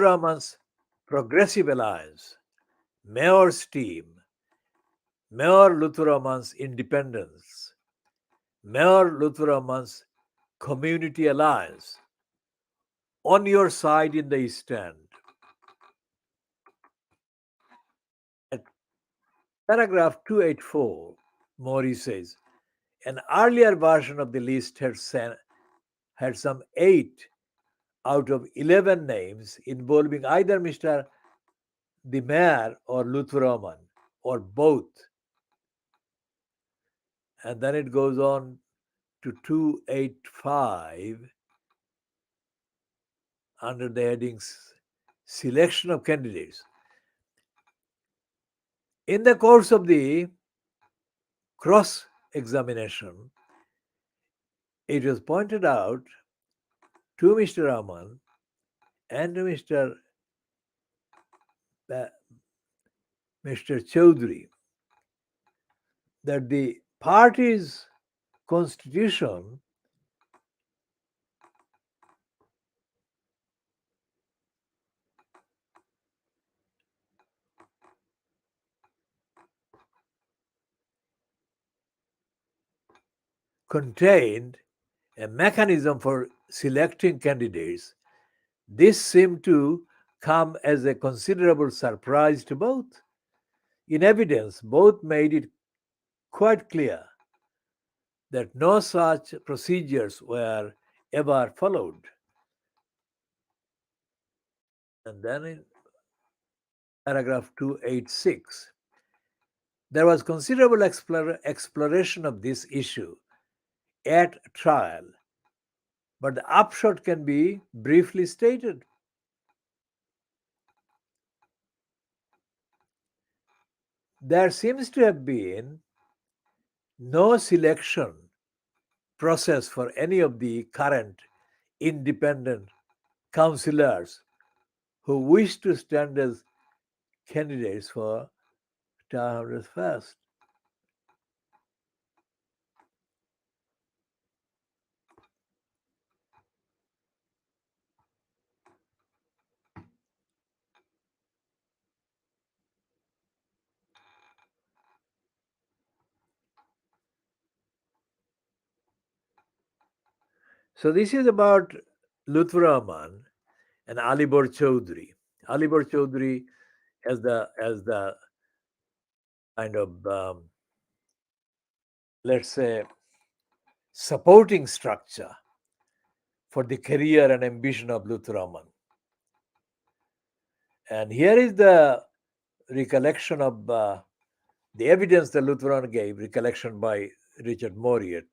Rahman's Progressive Alliance, Mayor's team, Mayor Lutfur Rahman's Independence, Mayor Lutfur Rahman's Community Alliance, On Your Side in the East End. At paragraph 284, Mori says, an earlier version of the list had some 8 out of 11 names involving either Mr. the Mayor or Lutfur Rahman or both. And then it goes on to 285 under the headings Selection of Candidates. In the course of the cross examination, it was pointed out to Mr. Rahman and to Mr. Chaudhry that the party's constitution contained a mechanism for selecting candidates. This seemed to come as a considerable surprise to both. In evidence, both made it quite clear that no such procedures were ever followed. And then in paragraph 286, there was considerable exploration of this issue at trial, but the upshot can be briefly stated. There seems to have been no selection process for any of the current independent councillors who wish to stand as candidates for Tower Fest. So this is about Lutfur Rahman and Alibor Chaudhry. Alibor Chaudhry as the kind of let's say supporting structure for the career and ambition of Lutfur Rahman. And here is the recollection of the evidence that Lutfur Rahman gave, recollection by Richard Moriat,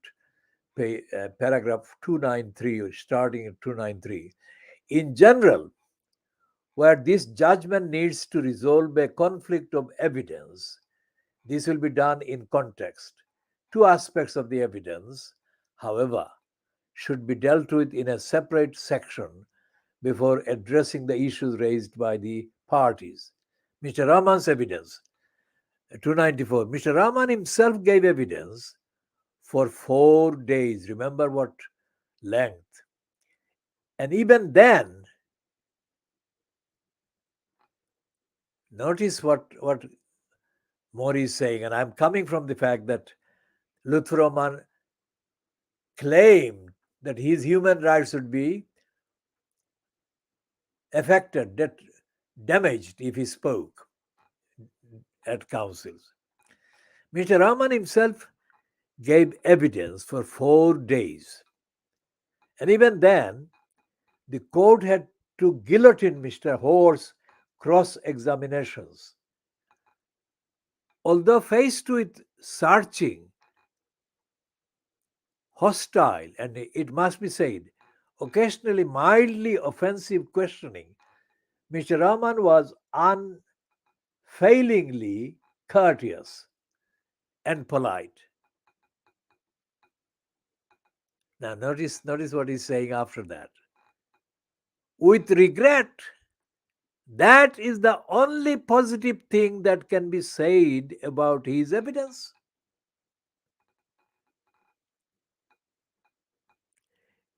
paragraph 293, starting at 293. In general, where this judgment needs to resolve a conflict of evidence, this will be done in context. Two aspects of the evidence, however, should be dealt with in a separate section before addressing the issues raised by the parties. Mr. Rahman's evidence, 294. Mr. Rahman himself gave evidence for 4 days. Remember what length. And even then, notice what Mori is saying, and I'm coming from the fact that Lutfur Rahman claimed that his human rights would be affected, that damaged if he spoke at councils. Mr. Rahman himself gave evidence for 4 days. And even then, the court had to guillotine Mr. Hoare's cross-examinations. Although faced with searching, hostile, and it must be said, occasionally mildly offensive questioning, Mr. Rahman was unfailingly courteous and polite. Now notice what he's saying after that. With regret, that is the only positive thing that can be said about his evidence.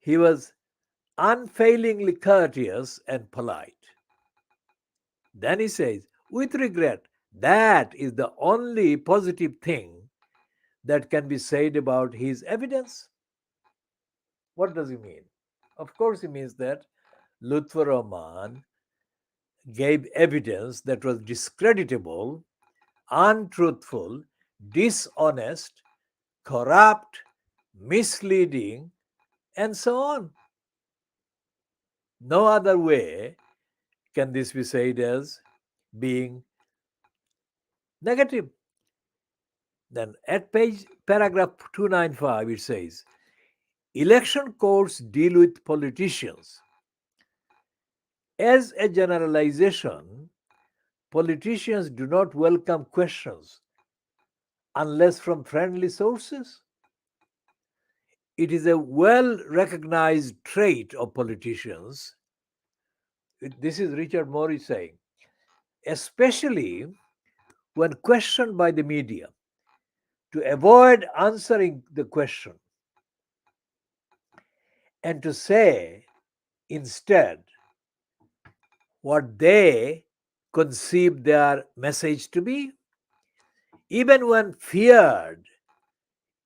He was unfailingly courteous and polite. Then he says, with regret, that is the only positive thing that can be said about his evidence. What does he mean? Of course, he means that Lutfur Rahman gave evidence that was discreditable, untruthful, dishonest, corrupt, misleading, and so on. No other way can this be said as being negative. Then at paragraph 295, it says, election courts deal with politicians. As a generalization, politicians do not welcome questions unless from friendly sources. It is a well recognized trait of politicians. This is Richard Morris saying, especially when questioned by the media, to avoid answering the question and to say instead what they conceive their message to be. Even when feared,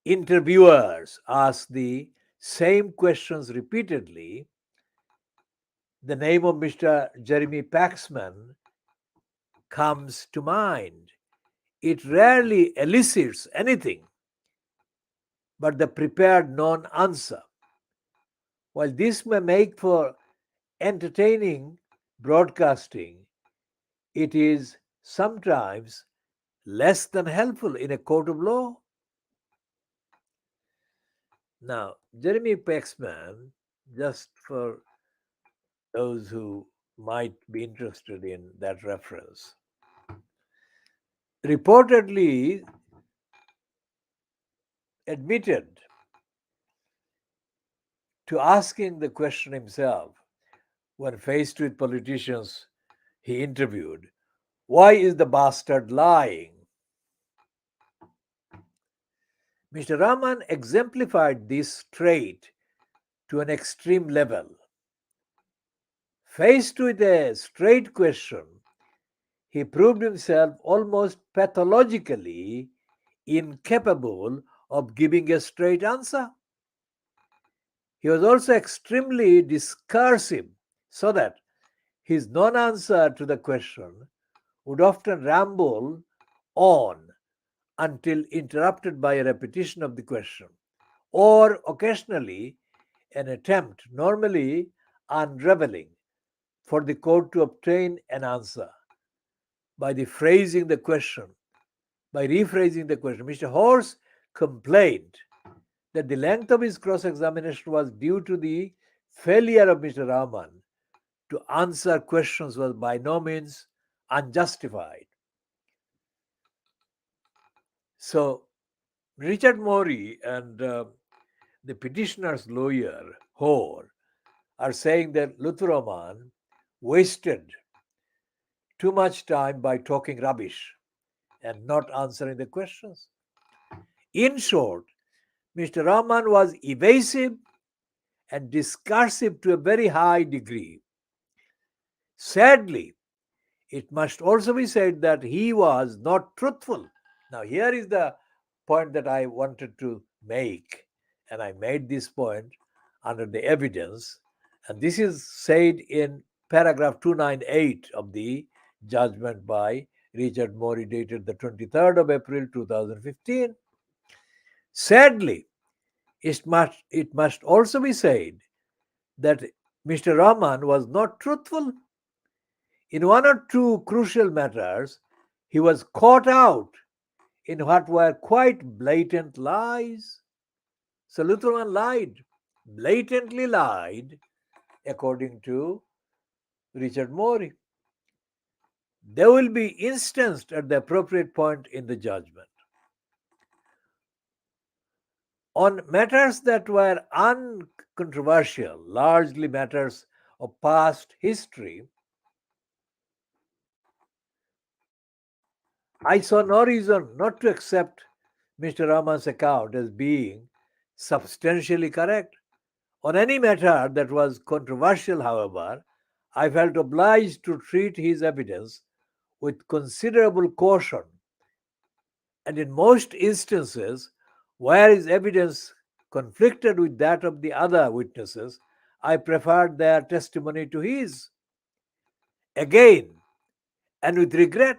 interviewers ask the same questions repeatedly. The name of Mr. Jeremy Paxman comes to mind. It rarely elicits anything but the prepared non answer. While this may make for entertaining broadcasting, it is sometimes less than helpful in a court of law. Now, Jeremy Paxman, just for those who might be interested in that reference, reportedly admitted to asking the question himself when faced with politicians he interviewed, why is the bastard lying? Mr. Rahman exemplified this trait to an extreme level. Faced with a straight question, he proved himself almost pathologically incapable of giving a straight answer. He was also extremely discursive, so that his non answer to the question would often ramble on until interrupted by a repetition of the question, or occasionally an attempt, normally unraveling, for the court to obtain an answer by rephrasing the question. Mr. Horse complained that the length of his cross-examination was due to the failure of Mr. Rahman to answer questions was by no means unjustified. So, Richard Morey and the petitioner's lawyer, Hoare, are saying that Lutfur Rahman wasted too much time by talking rubbish and not answering the questions. In short, Mr. Rahman was evasive and discursive to a very high degree. Sadly, it must also be said that he was not truthful. Now, here is the point that I wanted to make, and I made this point under the evidence, and this is said in paragraph 298 of the judgment by Richard Morey, dated the 23rd of April 2015. Sadly, it must also be said that Mr. Rahman was not truthful. In one or two crucial matters, he was caught out in what were quite blatant lies. So Lutfur Rahman lied, blatantly lied, according to Richard Morey. They will be instanced at the appropriate point in the judgment. On matters that were uncontroversial, largely matters of past history, I saw no reason not to accept Mr. Rahman's account as being substantially correct. On any matter that was controversial, however, I felt obliged to treat his evidence with considerable caution, and in most instances, where his evidence conflicted with that of the other witnesses, I preferred their testimony to his. Again, and with regret,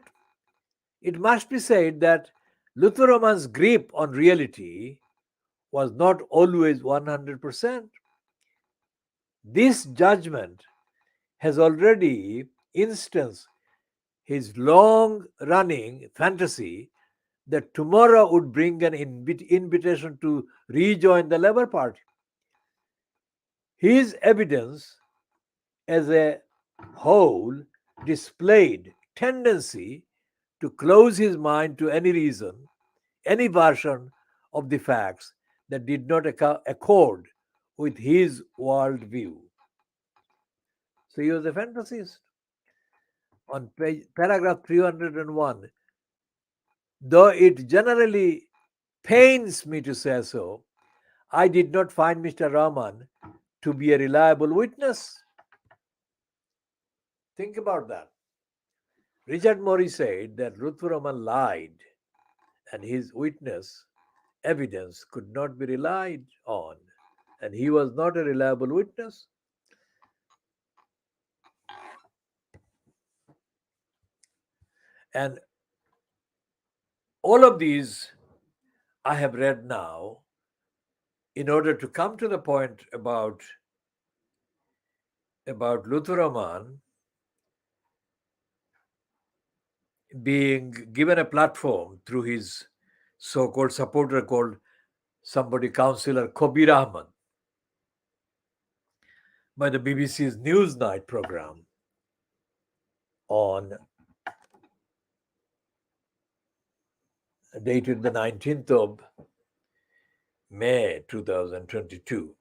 it must be said that Lutfur Rahman's grip on reality was not always 100%. This judgment has already instanced his long running fantasy that tomorrow would bring an invitation to rejoin the Labour Party. His evidence as a whole displayed tendency to close his mind to any reason, any version of the facts that did not accord with his worldview. So he was a fantasist. On paragraph 301, though it generally pains me to say so, I did not find Mr. Rahman to be a reliable witness. Think about that. Richard Morris said that Lutfur Rahman lied and his witness evidence could not be relied on, and he was not a reliable witness. And all of these I have read now in order to come to the point about Lutfur Rahman being given a platform through his so-called supporter called somebody Councillor Kobir Ahmed by the BBC's Newsnight program on dated the 19th of May 2022.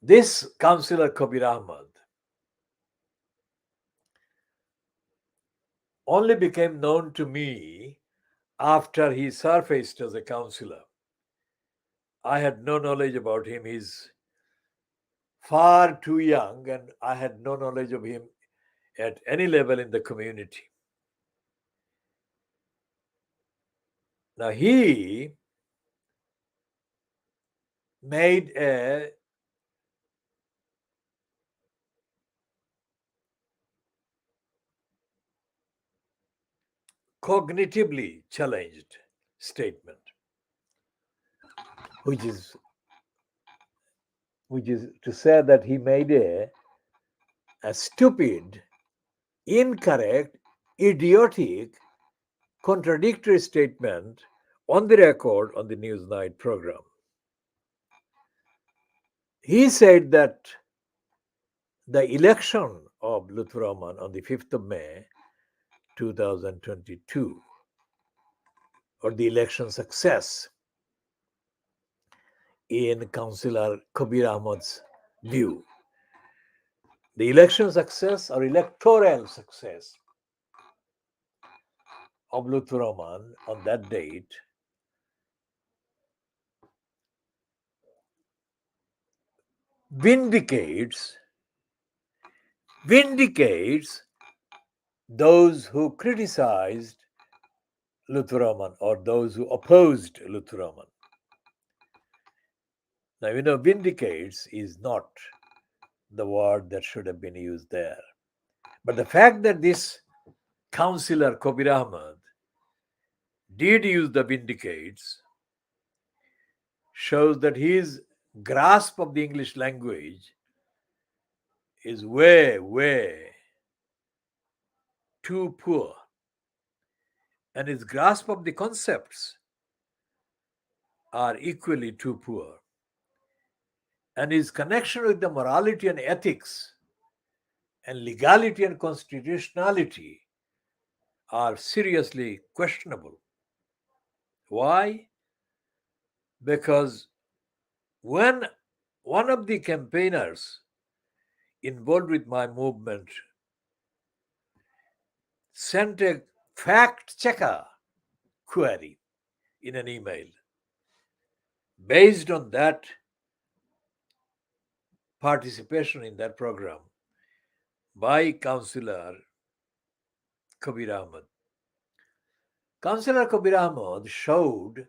This Councillor Kobir Ahmed only became known to me after he surfaced as a councillor. I had no knowledge about him. He's far too young, and I had no knowledge of him at any level in the community. Now, he made a cognitively challenged statement, which is to say that he made a stupid, incorrect, idiotic, contradictory statement on the record on the Newsnight program. He said that the election of Lutfur Rahman on the 5th of May 2022, or the election success in Councillor Kobir Ahmed's view, the election success or electoral success of Lutfur Rahman on that date vindicates those who criticized Lutfur Rahman or those who opposed Lutfur Rahman. Now, vindicates is not the word that should have been used there. But the fact that this Councillor Kobir Ahmed did use the vindicates shows that his grasp of the English language is way, way too poor. And his grasp of the concepts are equally too poor. And his connection with the morality and ethics and legality and constitutionality are seriously questionable. Why? Because when one of the campaigners involved with my movement sent a fact checker query in an email, based on that participation in that program by Councillor Kobir Ahmed, Councillor Kobir Ahmed showed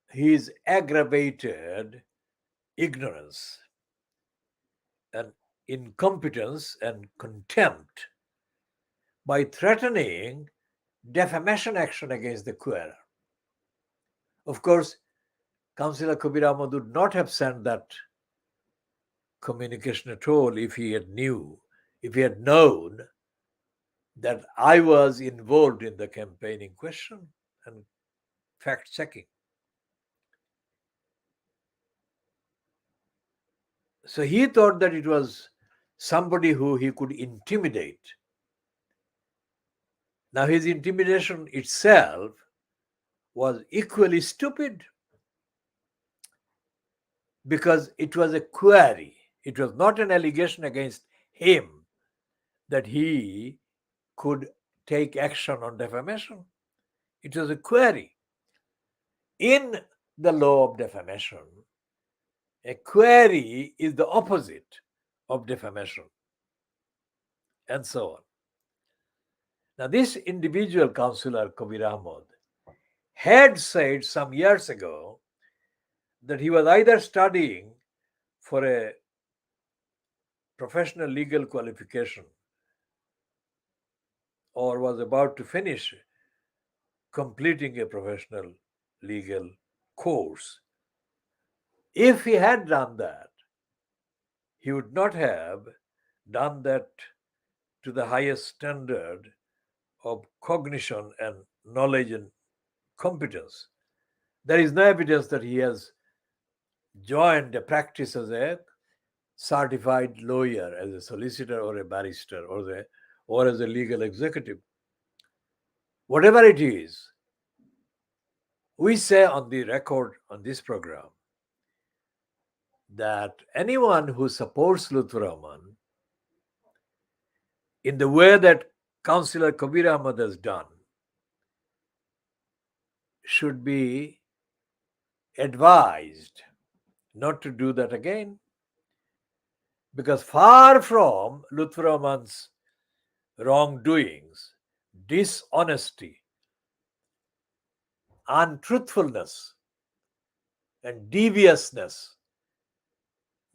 his aggravated ignorance and incompetence and contempt by threatening defamation action against the querer. Of course, Councillor Kobir Ahmed would not have sent that communication at all if he had known that I was involved in the campaign in question and fact checking. So he thought that it was somebody who he could intimidate. Now his intimidation itself was equally stupid, because it was a query. It was not an allegation against him that he could take action on defamation. It was a query. In the law of defamation, a query is the opposite of defamation, and so on. Now, this individual councillor, Kabir Ahmad, had said some years ago that he was either studying for a professional legal qualification or was about to finish completing a professional legal course. If he had done that, he would not have done that to the highest standard of cognition and knowledge and competence. There is no evidence that he has joined a practice as a certified lawyer, as a solicitor or a barrister, or as a legal executive. Whatever it is, we say on the record on this program that anyone who supports Lutfur Rahman in the way that Councillor Kabir Ahmad has done should be advised not to do that again. Because far from Lutfur Rahman's wrongdoings, dishonesty, untruthfulness, and deviousness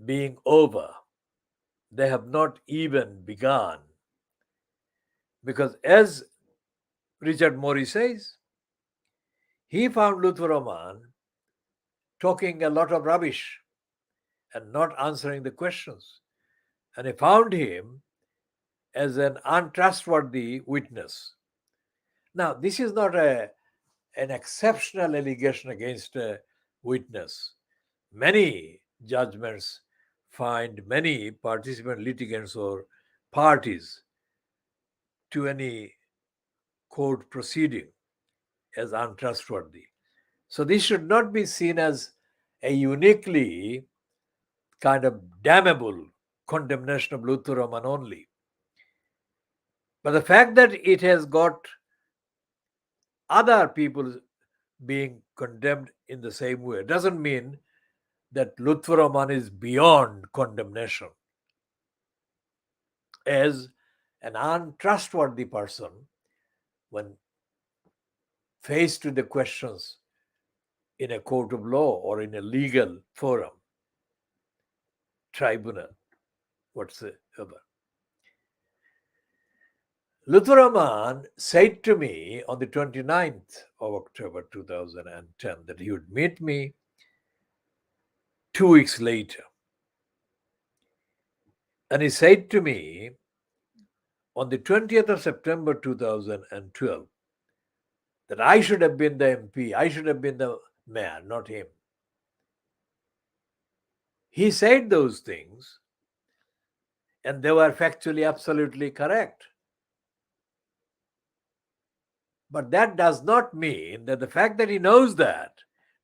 being over, they have not even begun. Because as Richard Morey says, he found Lutfur Rahman talking a lot of rubbish and not answering the questions. And he found him as an untrustworthy witness. Now, this is not an exceptional allegation against a witness. Many judgments find many participant litigants or parties to any court proceeding as untrustworthy. So this should not be seen as a uniquely kind of damnable condemnation of Lutfur Rahman only. But the fact that it has got other people being condemned in the same way doesn't mean that Lutfur Rahman is beyond condemnation as an untrustworthy person when faced with the questions in a court of law or in a legal forum, tribunal, whatsoever. Lutfur Rahman said to me on the 29th of October 2010 that he would meet me 2 weeks later. And he said to me on the 20th of September 2012 that I should have been the MP, I should have been the mayor, not him. He said those things, and they were factually absolutely correct. But that does not mean that the fact that he knows that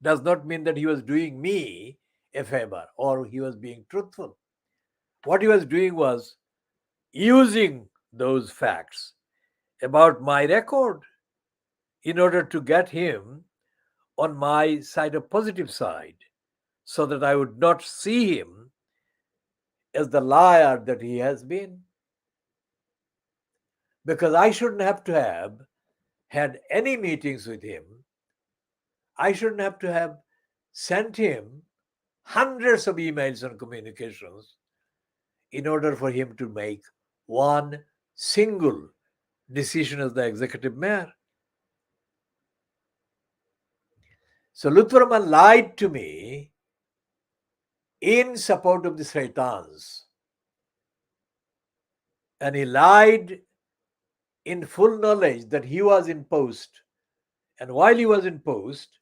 does not mean that he was doing me a favor or he was being truthful. What he was doing was using those facts about my record in order to get him on my side of positive side, so that I would not see him as the liar that he has been. Because I shouldn't have to have had any meetings with him. I shouldn't have to have sent him hundreds of emails and communications in order for him to make one single decision as the executive mayor. So Lutfur Rahman lied to me in support of the Shaitans. And he lied in full knowledge that he was in post. And while he was in post,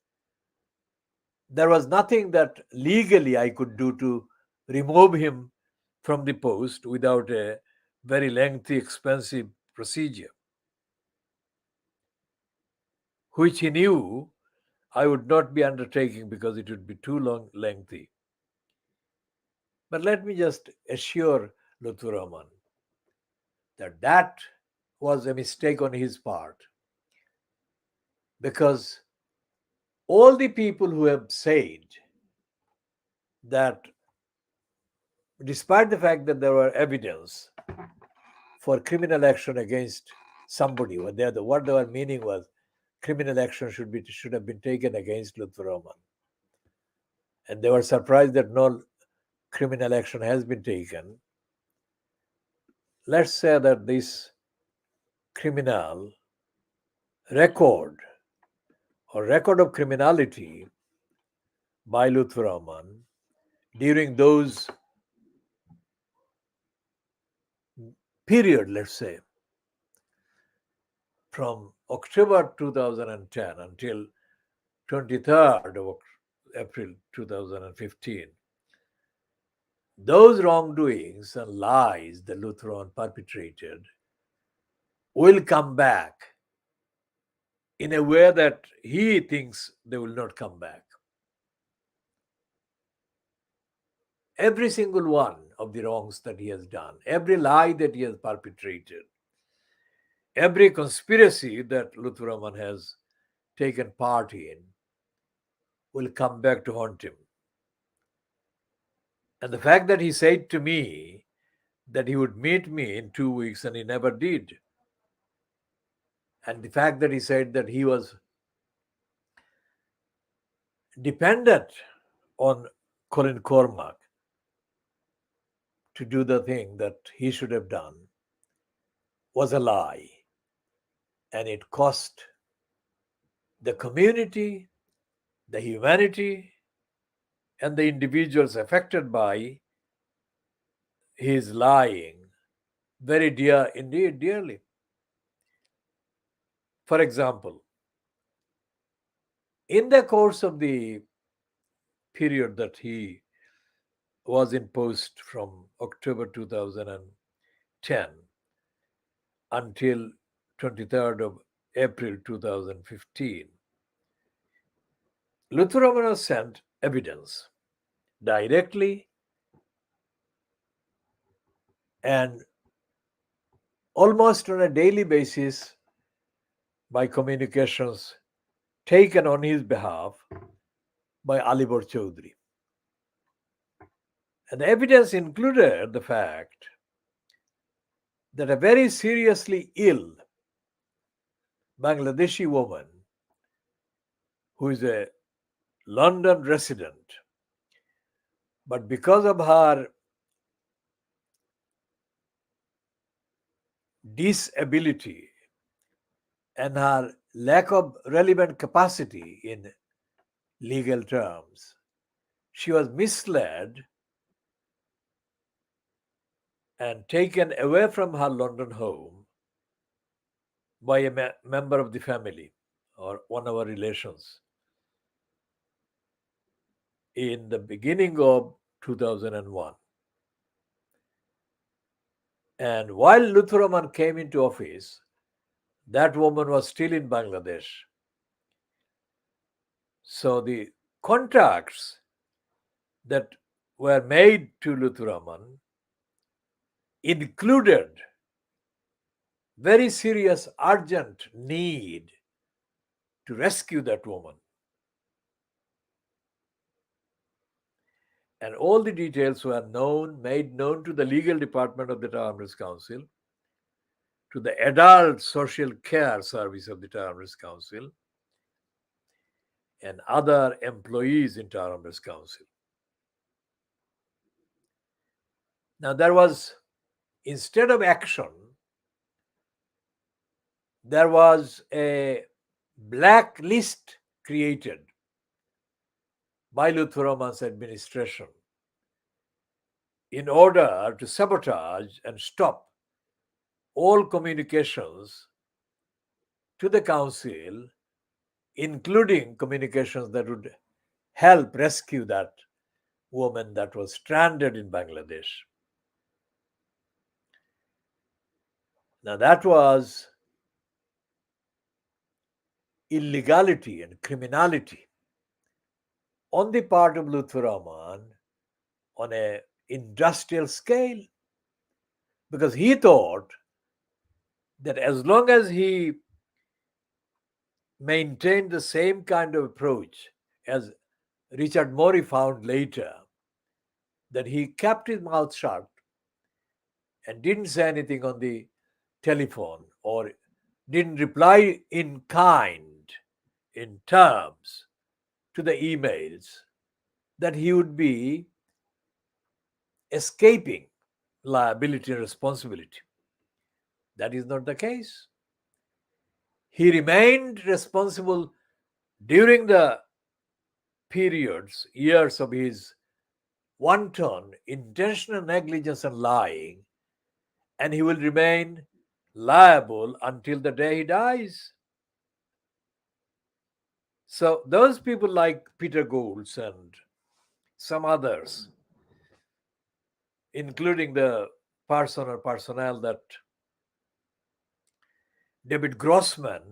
there was nothing that legally I could do to remove him from the post without a very lengthy, expensive procedure, which he knew I would not be undertaking because it would be too lengthy. But let me just assure Lutfur Rahman that that was a mistake on his part, because all the people who have said that despite the fact that there were evidence for criminal action against somebody, what their meaning was, criminal action should have been taken against Lutfur Rahman, and they were surprised that no criminal action has been taken. Let's say that this criminal record or record of criminality by Lutfur Rahman during those period, let's say, from October 2010 until 23rd of April 2015, those wrongdoings and lies that Lutfur Rahman perpetrated will come back in a way that he thinks they will not come back. Every single one of the wrongs that he has done, every lie that he has perpetrated, every conspiracy that Lutfur Rahman has taken part in will come back to haunt him. And the fact that he said to me that he would meet me in 2 weeks and he never did, and the fact that he said that he was dependent on Colin Cormack to do the thing that he should have done was a lie. And it cost the community, the humanity, and the individuals affected by his lying very dear, indeed, dearly. For example, in the course of the period that he was in post from October 2010 until 23rd of April 2015, Lutfur Rahman has sent evidence directly and almost on a daily basis by communications taken on his behalf by Alibor Chaudhry. And the evidence included the fact that a very seriously ill Bangladeshi woman who is a London resident, but because of her disability and her lack of relevant capacity in legal terms, she was misled and taken away from her London home by a member of the family or one of our relations in the beginning of 2001. And while Lutfur Rahman came into office, that woman was still in Bangladesh. So the contracts that were made to Lutfur Rahman included very serious, urgent need to rescue that woman. And all the details were made known to the legal department of the Tower Hamlets Council, to the adult social care service of the Tower Hamlets Council, and other employees in Tower Hamlets Council. Now, there was, instead of action, there was a blacklist created by Lutfur Rahman's administration in order to sabotage and stop all communications to the council, including communications that would help rescue that woman that was stranded in Bangladesh. Now, that was illegality and criminality on the part of Lutfur Rahman on an industrial scale, because he thought that as long as he maintained the same kind of approach as Richard Morey found later, that he kept his mouth shut and didn't say anything on the telephone or didn't reply in kind, in terms, to the emails, that he would be escaping liability and responsibility. That is not the case. He remained responsible during the periods, years of his wanton, intentional negligence and lying, and he will remain liable until the day he dies. So, those people like Peter Goulds and some others, including the person or personnel that David Grossman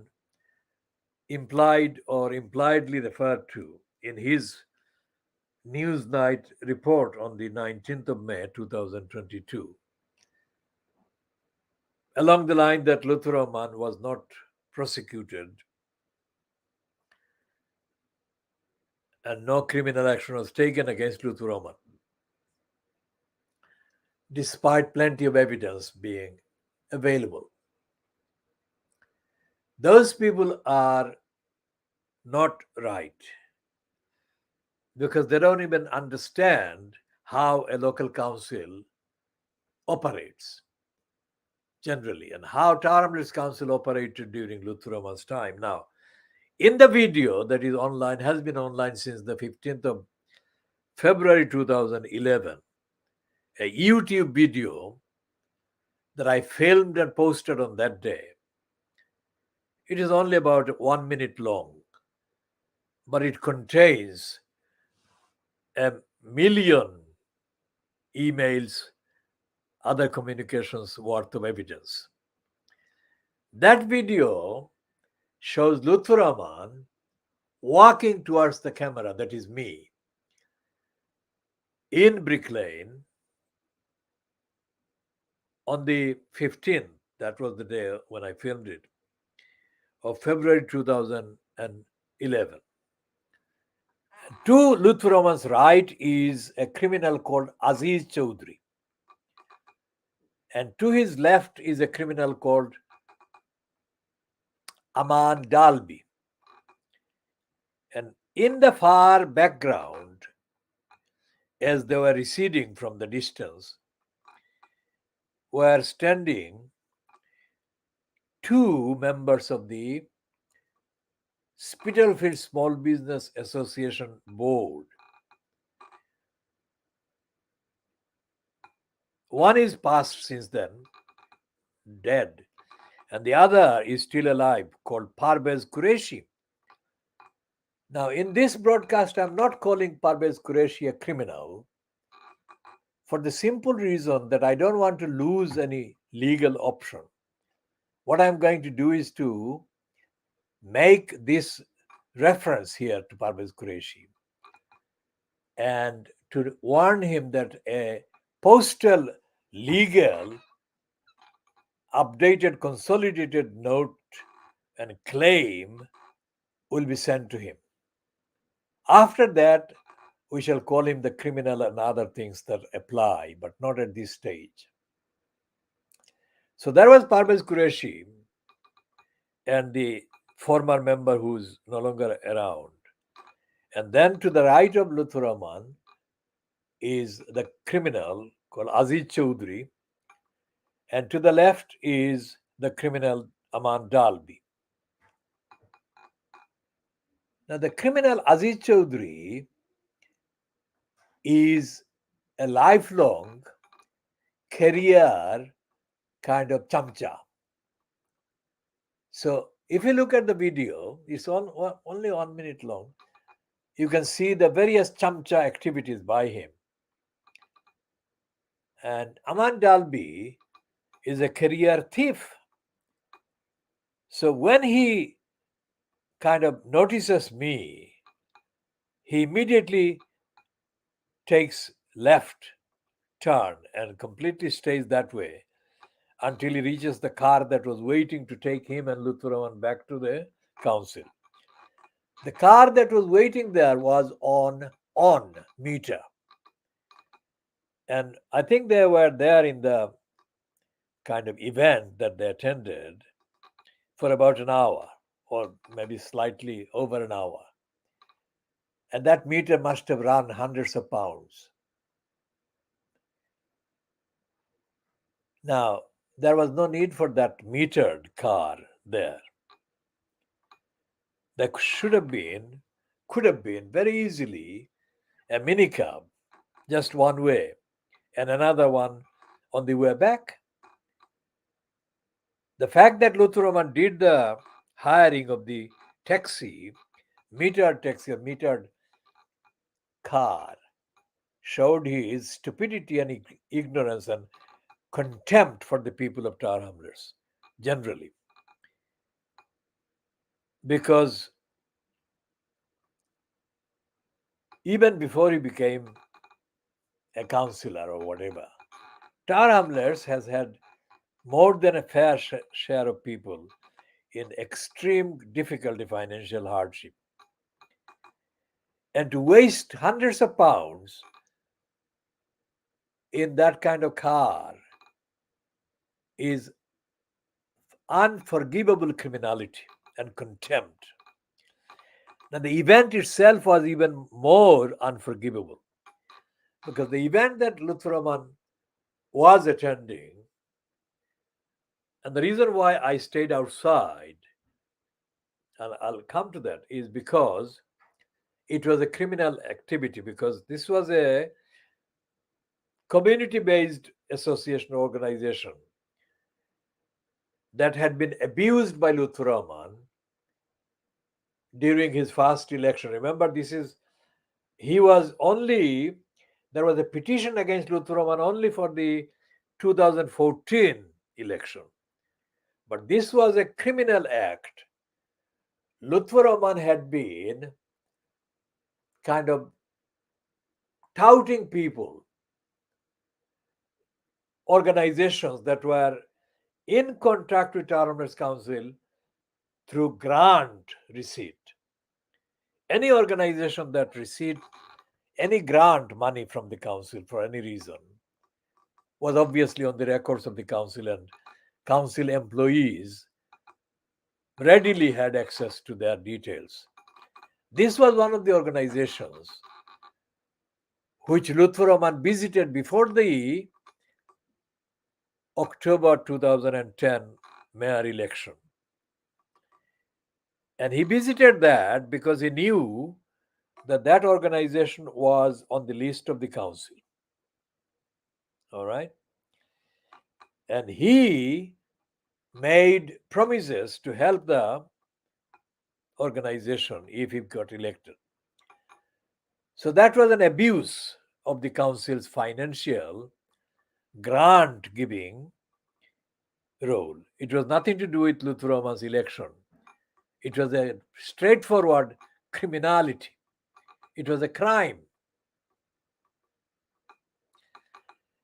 implied or impliedly referred to in his Newsnight report on the 19th of May 2022, along the line that Lutfur Rahman was not prosecuted and no criminal action was taken against Lutfur Rahman, despite plenty of evidence being available. Those people are not right because they don't even understand how a local council operates generally and how Tower Hamlets Council operated during Lutfur Rahman's time. Now, in the video that is online, has been online since the 15th of February 2011, a YouTube video that I filmed and posted on that day. It is only about 1 minute long, but it contains a million emails, other communications worth of evidence. That video shows Lutfur Rahman walking towards the camera, that is me, in Brick Lane on the 15th, that was the day when I filmed it, of February 2011. To Lutfur Rahman's right is a criminal called Aziz Chowdhury. And to his left is a criminal called Aman Dalby. And in the far background, as they were receding from the distance, were standing two members of the Spitalfield Small Business Association board. One is passed since then, dead, and the other is still alive, called Parvez Qureshi. Now, in this broadcast, I'm not calling Parvez Qureshi a criminal for the simple reason that I don't want to lose any legal option. What I'm going to do is to make this reference here to Parvez Qureshi and to warn him that a postal legal updated consolidated note and claim will be sent to him. After that, we shall call him the criminal and other things that apply, but not at this stage. So there was Parvez Qureshi and the former member who's no longer around. And then to the right of Lutfur Rahman is the criminal called Aziz Chowdhury. And to the left is the criminal Aman Dalby. Now, the criminal Aziz Chowdhury is a lifelong career kind of chamcha. So if you look at the video, it's only 1 minute long. You can see the various chamcha activities by him. And Aman Dalby is a career thief. So when he kind of notices me, he immediately takes left turn and completely stays that way until he reaches the car that was waiting to take him and Lutfur Rahman back to the council. The car that was waiting there was on meter. And I think they were there in the kind of event that they attended for about an hour or maybe slightly over an hour. And that meter must have run hundreds of pounds. Now, there was no need for that metered car there. There could have been very easily a minicab, just one way, and another one on the way back. The fact that Lutfur Rahman did the hiring of the taxi, metered car, showed his stupidity and ignorance and contempt for the people of Tower Hamlets generally. Because even before he became a councillor or whatever, Tower Hamlets has had more than a fair share of people in extreme difficulty, financial hardship. And to waste hundreds of pounds in that kind of car is unforgivable criminality and contempt. Now, the event itself was even more unforgivable because the event that Lutfur Rahman was attending, and the reason why I stayed outside, and I'll come to that, is because it was a criminal activity, because this was a community-based association organization that had been abused by Lutfur Rahman during his first election. Remember, there was a petition against Lutfur Rahman only for the 2014 election. But this was a criminal act. Lutfur Rahman had been kind of touting people, organizations that were in contact with Tower Hamlets Council through grant receipt. Any organization that received any grant money from the council for any reason was obviously on the records of the council, and council employees readily had access to their details. This was one of the organizations which Lutfur Rahman visited before the October 2010 mayor election. And he visited that because he knew that that organization was on the list of the council. All right. And he made promises to help the organization if he got elected. So that was an abuse of the council's financial grant giving role. It was nothing to do with Lutfur Rahman's election. It was a straightforward criminality. It was a crime.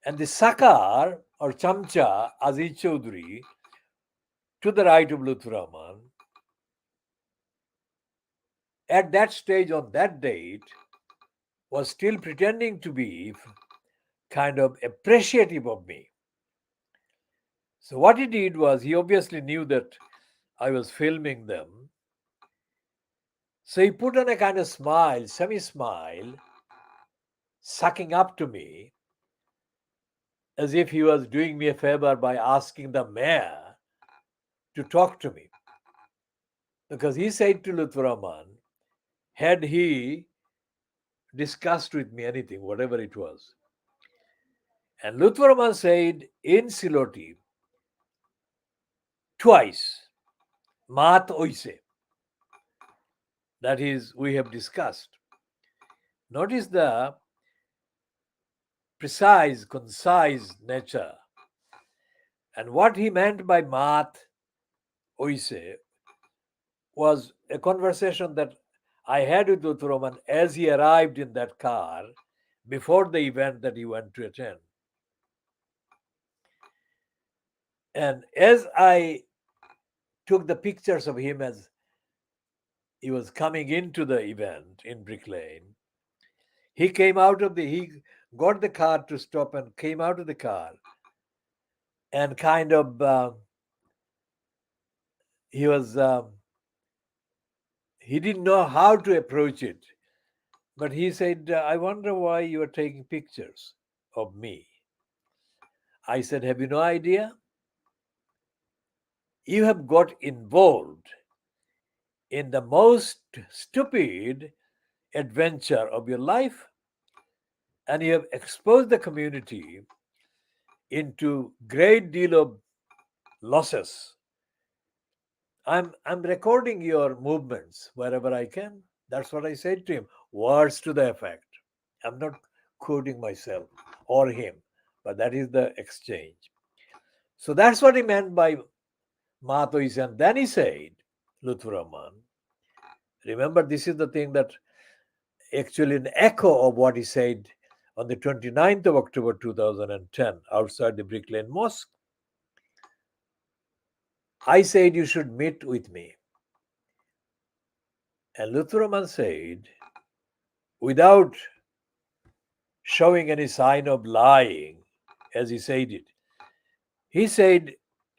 And the Sakar or Chamcha, Aziz Chaudhry, to the right of Lutfur Rahman, at that stage on that date, was still pretending to be kind of appreciative of me. So what he did was, he obviously knew that I was filming them. So he put on a kind of smile, semi-smile, sucking up to me, as if he was doing me a favor by asking the mayor to talk to me. Because he said to Lutfur Rahman, had he discussed with me anything, whatever it was, And Lutfur Rahman said in Siloti twice, Mat oise. That is, we have discussed. Notice the precise, concise nature. And what he meant by Mat oise was a conversation that I had with Lutfur Rahman as he arrived in that car before the event that he went to attend. And as I took the pictures of him as he was coming into the event in Brick Lane, he got the car to stop and came out of the car and kind of, he didn't know how to approach it. But he said, I wonder why you are taking pictures of me. I said, have you no idea? You have got involved in the most stupid adventure of your life, and you have exposed the community into great deal of losses. I'm recording your movements wherever I can. That's what I said to him. Words to the effect. I'm not quoting myself or him, but that is the exchange. So that's what he meant by Mahatois. And then he said, Lutfur Rahman, remember, this is the thing that actually an echo of what he said on the 29th of October 2010 outside the Brick Lane Mosque. I said you should meet with me. And Lutfur Rahman said, without showing any sign of lying, as he said it, he said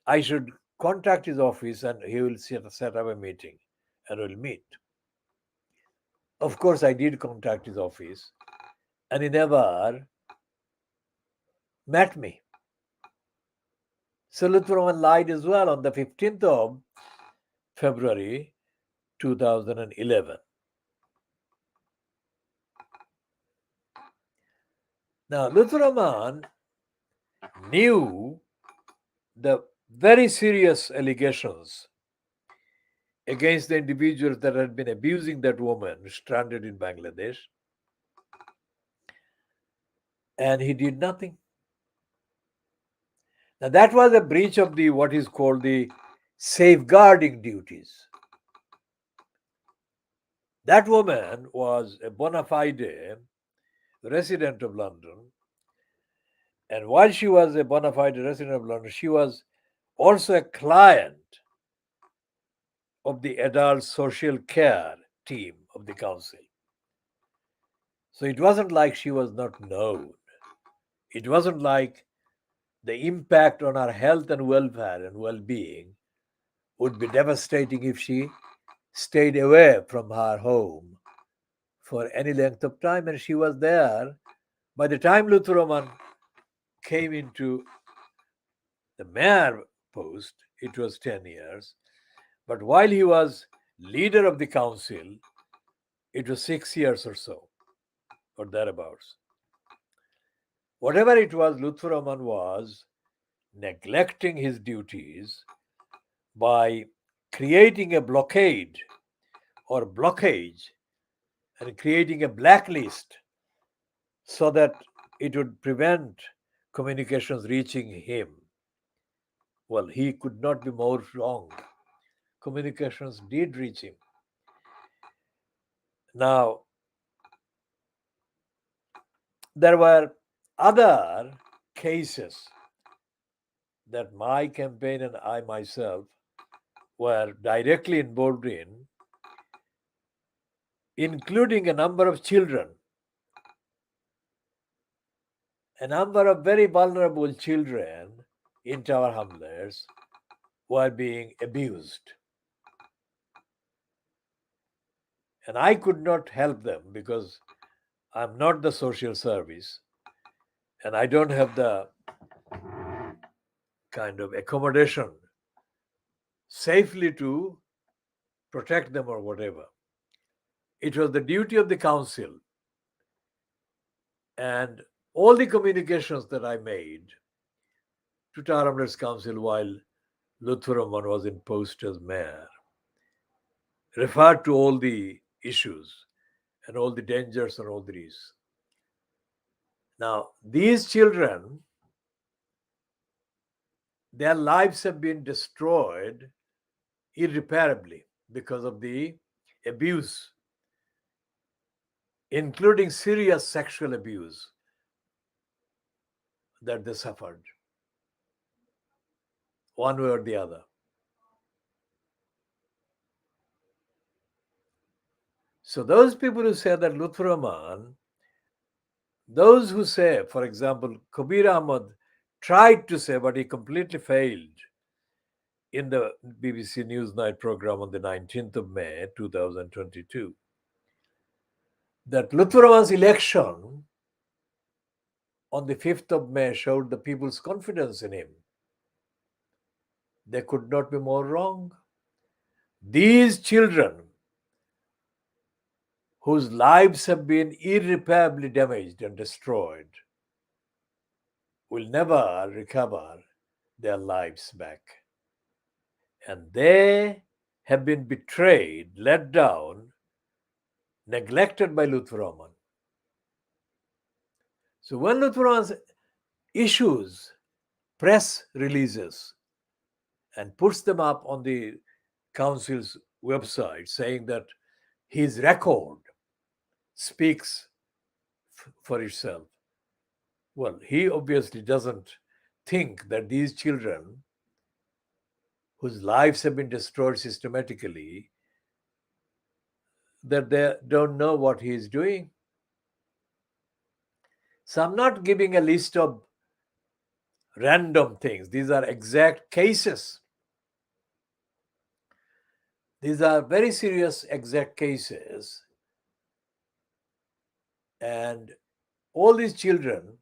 I should contact his office and he will set up a meeting and we'll meet. Of course, I did contact his office and he never met me. So Lutfur Rahman lied as well on the 15th of February 2011. Now, Lutfur Rahman knew the very serious allegations against the individuals that had been abusing that woman stranded in Bangladesh, and he did nothing. Now, that was a breach of the what is called the safeguarding duties. That woman was a bona fide resident of London, and while she was a bona fide resident of London, she was also a client of the adult social care team of the council. So it wasn't like she was not known. It wasn't like the impact on our health and welfare and well-being would be devastating if she stayed away from her home for any length of time. And she was there. By the time Lutfur Rahman came into the mayor post, it was 10 years. But while he was leader of the council, it was 6 years or so, or thereabouts. Whatever it was, Lutfur Rahman was neglecting his duties by creating a blockade or blockage and creating a blacklist so that it would prevent communications reaching him. Well, he could not be more wrong. Communications did reach him. Now, there were other cases that my campaign and I myself were directly involved in, including a number of children, a number of very vulnerable children in Tower Hamlets were being abused. And I could not help them because I'm not the social service and I don't have the kind of accommodation safely to protect them or whatever. It was the duty of the council and all the communications that I made to Tower Hamlets Council while Lutfur Rahman was in post as mayor referred to all the issues and all the dangers and all the risks. Now, these children, their lives have been destroyed irreparably because of the abuse, including serious sexual abuse that they suffered, one way or the other. So those people who say that Lutfur Rahman, those who say, for example, Kabir Ahmad tried to say, but he completely failed in the BBC Newsnight program on the 19th of May, 2022, that Lutfur Rahman's election on the 5th of May showed the people's confidence in him. They could not be more wrong. These children, whose lives have been irreparably damaged and destroyed, will never recover their lives back. And they have been betrayed, let down, neglected by Lutfur Rahman. So when Lutfur Rahman issues press releases and puts them up on the council's website saying that his record speaks for itself, well, he obviously doesn't think that these children whose lives have been destroyed systematically, that they don't know what he is doing. So I'm not giving a list of random things. These are exact cases. These are very serious exact cases. And all these children,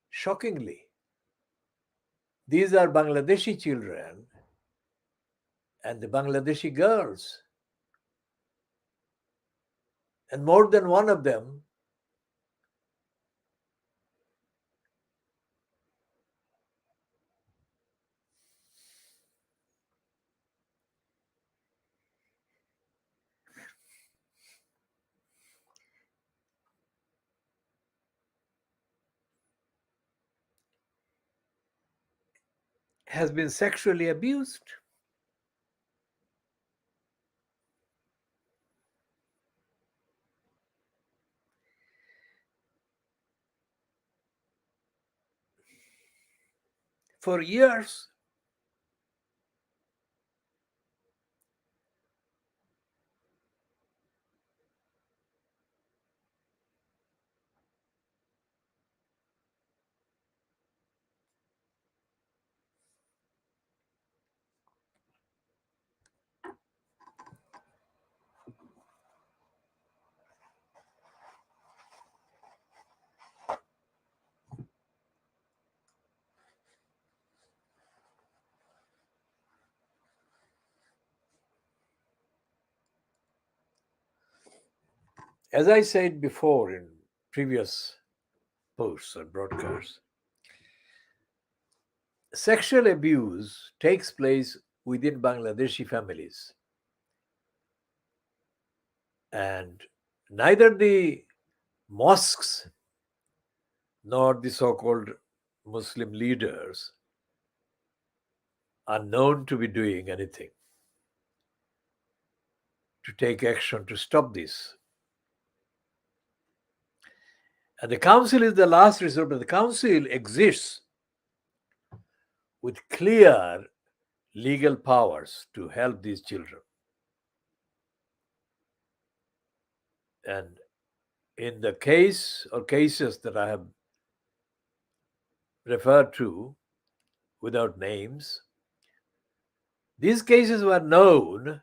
shockingly, these are Bangladeshi children and the Bangladeshi girls. And more than one of them has been sexually abused. For years. As I said before in previous posts or broadcasts, sexual abuse takes place within Bangladeshi families. And neither the mosques nor the so-called Muslim leaders are known to be doing anything to take action to stop this. And the council is the last resort, but the council exists with clear legal powers to help these children. And in the case or cases that I have referred to without names, these cases were known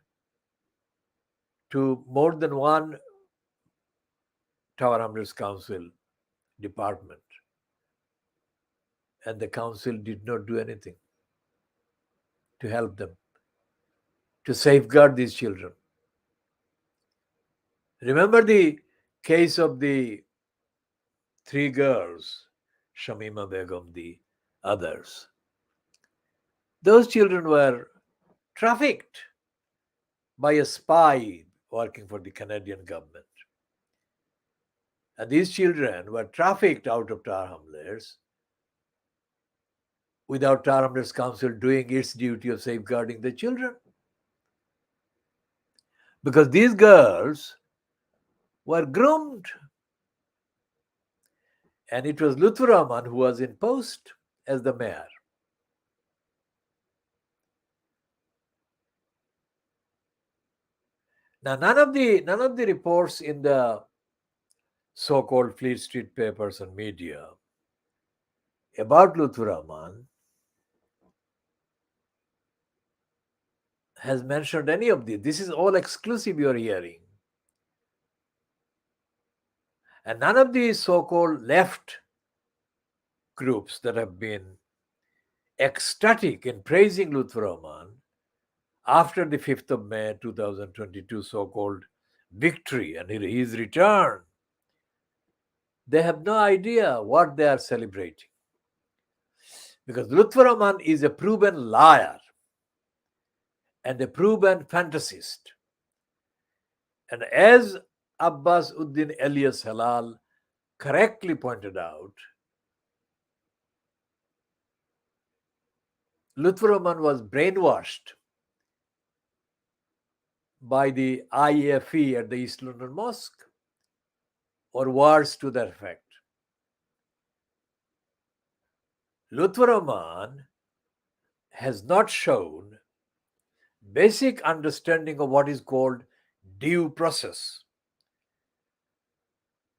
to more than one Tower Hamlets Council department. And the council did not do anything to help them, to safeguard these children. Remember the case of the 3 girls, Shamima Begum, the others. Those children were trafficked by a spy working for the Canadian government. And these children were trafficked out of Tar Hamlets without Tar Hamlets Council doing its duty of safeguarding the children. Because these girls were groomed. And it was Lutfur Rahman who was in post as the mayor. Now, none of the reports in the so-called Fleet Street papers and media about Lutfur Rahman has mentioned any of this. This is all exclusive you are hearing. And none of the so-called left groups that have been ecstatic in praising Lutfur Rahman after the 5th of May 2022 so-called victory and his return, they have no idea what they are celebrating. Because Lutfur Rahman is a proven liar and a proven fantasist. And as Abbas Uddin Elias Halal correctly pointed out, Lutfur Rahman was brainwashed by the IFE at the East London Mosque, or words to that effect. Lutfur Rahman has not shown basic understanding of what is called due process,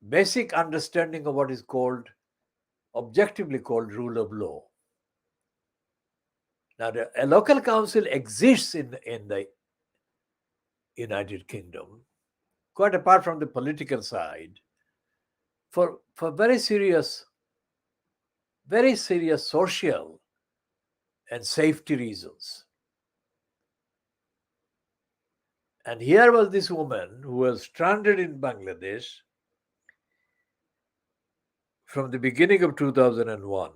basic understanding of what is called, objectively called, rule of law. Now, a local council exists in the United Kingdom, quite apart from the political side, for very serious social and safety reasons. And here was this woman who was stranded in Bangladesh from the beginning of 2001,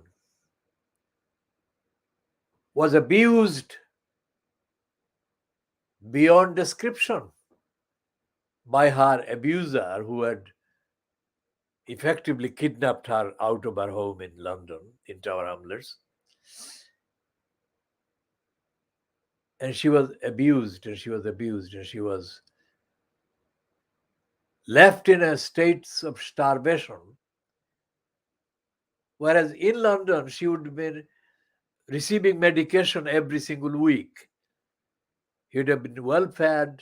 was abused beyond description by her abuser, who had effectively kidnapped her out of her home in London, in Tower Hamlets. And she was abused, and she was abused, and she was left in a state of starvation. Whereas in London, she would be receiving medication every single week. He would have been well fed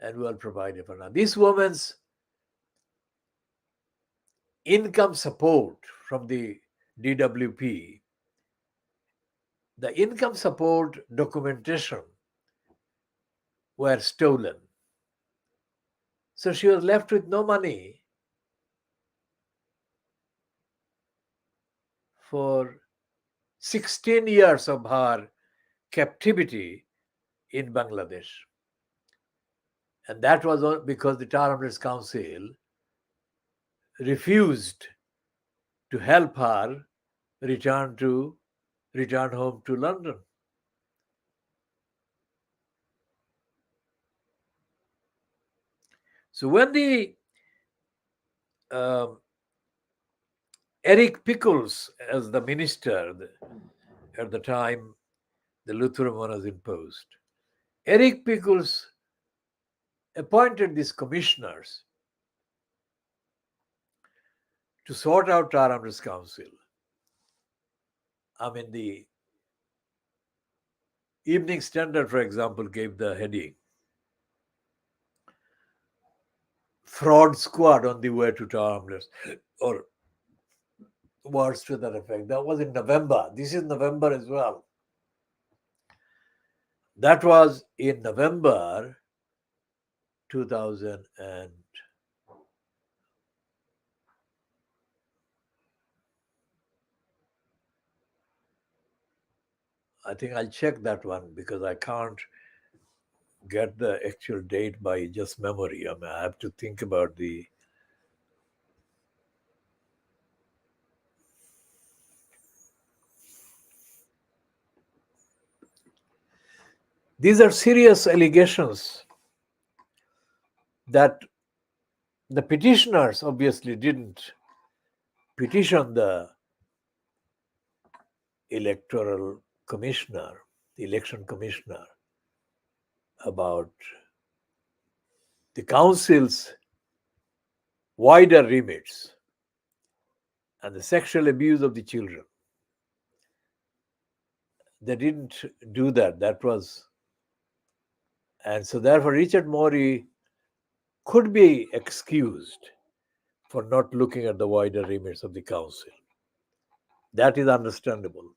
and well provided for. Now, this woman's income support from the DWP, the income support documentation were stolen. So she was left with no money for 16 years of her captivity in Bangladesh. And that was because the Tar Hamlets Council refused to help her return home to London. So when the Eric Pickles, as the minister at the time the Lutfur Rahman was imposed, Eric Pickles appointed these commissioners to sort out Tar Hamlets Council. I mean, the Evening Standard, for example, gave the heading "Fraud Squad on the way to Tar Hamlets," or words to that effect. That was in November. This is November as well. That was in November 2000 and I think I'll check that one because I can't get the actual date by just memory. I mean, I have to think about the These are serious allegations that the petitioners obviously didn't petition the electoral commissioner, the election commissioner, about the council's wider remits and the sexual abuse of the children. They didn't do that. And so therefore Richard Morey could be excused for not looking at the wider remits of the council. That is understandable.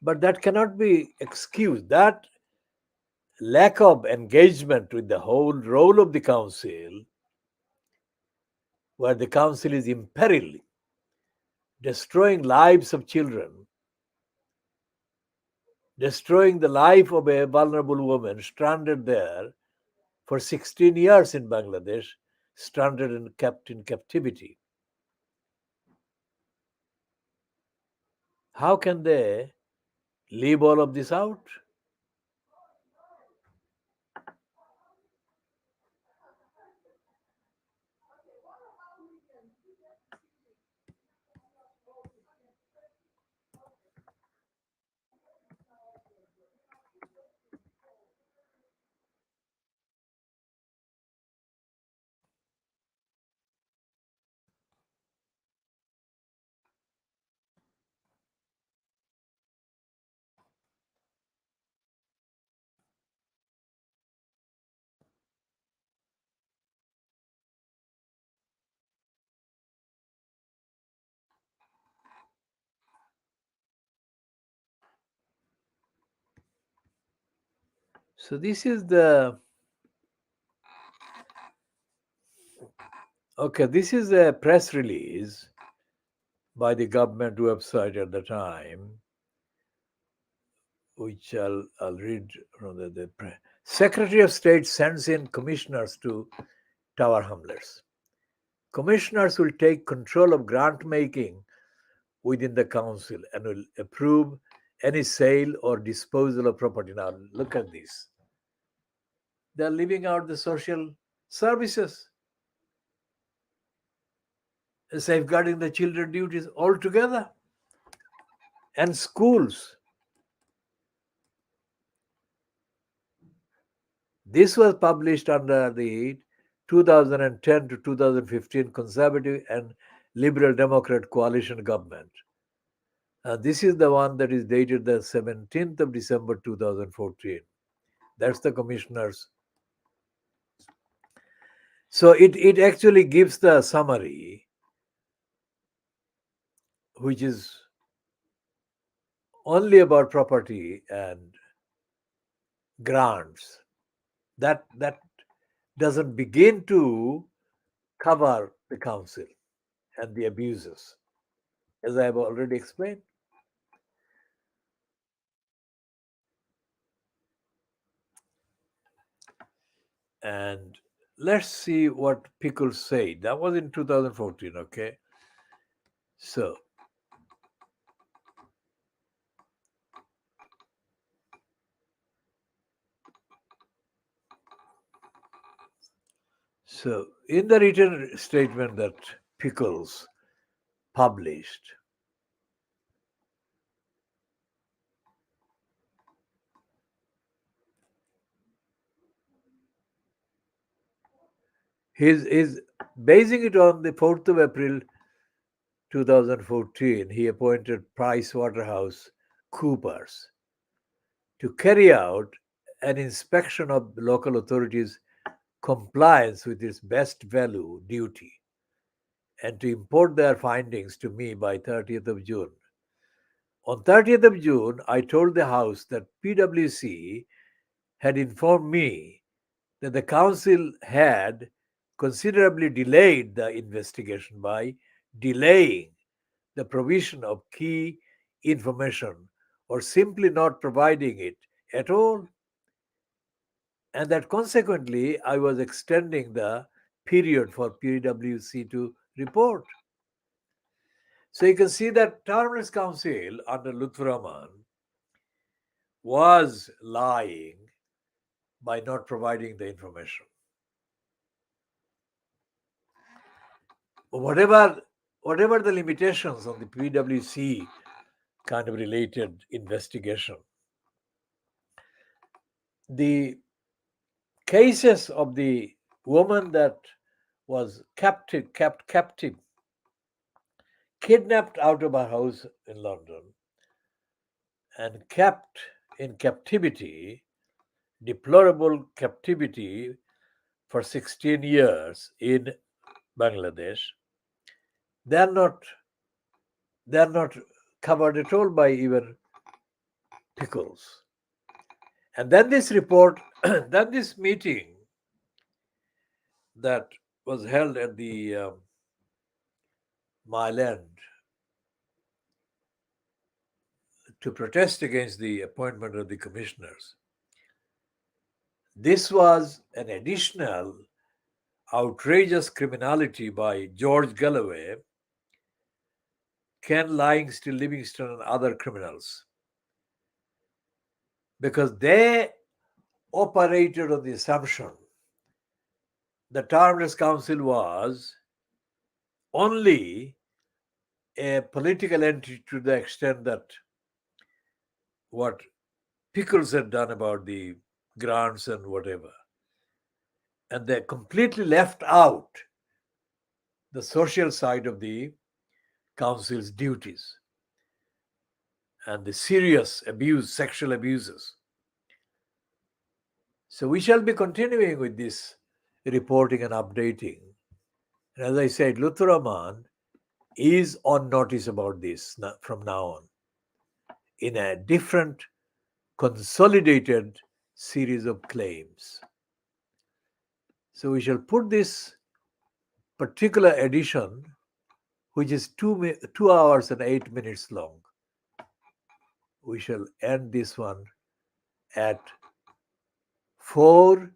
But that cannot be excused. That lack of engagement with the whole role of the council, where the council is imperiling, destroying lives of children, destroying the life of a vulnerable woman stranded there for 16 years in Bangladesh, stranded and kept in captivity. How can they leave all of this out? So this is the this is a press release by the government website at the time, which I'll read from the Secretary of State sends in commissioners to Tower Hamlets. Commissioners will take control of grant making within the council and will approve any sale or disposal of property. Now, look at this. They're leaving out the social services, safeguarding the children duties altogether, and schools. This was published under the 2010 to 2015 Conservative and Liberal Democrat coalition government. This is the one that is dated the 17th of December 2014. That's the commissioners. So it actually gives the summary, which is only about property and grants. That doesn't begin to cover the council and the abuses, as I have already explained. And let's see what Pickles said. That was in 2014, okay? So in the written statement that Pickles published, he's basing it on the 4th of April 2014. He appointed Price Waterhouse Coopers to carry out an inspection of local authorities' compliance with its best value duty and to import their findings to me by 30th of June. On 30th of June, I told the House that PwC had informed me that the Council had considerably delayed the investigation by delaying the provision of key information or simply not providing it at all, and that consequently I was extending the period for PwC to report. So you can see that Tower Hamlets Council under Lutfur Rahman was lying by not providing the information. Whatever the limitations on the PwC kind of related investigation, the cases of the woman that was kept captive, kidnapped out of her house in London, and kept in captivity, deplorable captivity, for 16 years in Bangladesh, they are not covered at all by even Pickles. And then this report, then this meeting that was held at the Mile End to protest against the appointment of the commissioners. This was an additional outrageous criminality by George Galloway, Ken Livingstone, and other criminals, because they operated on the assumption the Terminus Council was only a political entity to the extent that what Pickles had done about the grants and whatever. And they completely left out the social side of the council's duties and the serious abuse, sexual abuses. So we shall be continuing with this reporting and updating. And as I said, Lutfur Rahman is on notice about this from now on in a different consolidated series of claims. So we shall put this particular edition, which is 2 hours and 8 minutes long. We shall end this one at 4:44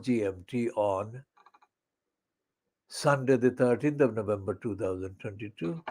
GMT on Sunday, the 13th of November 2022.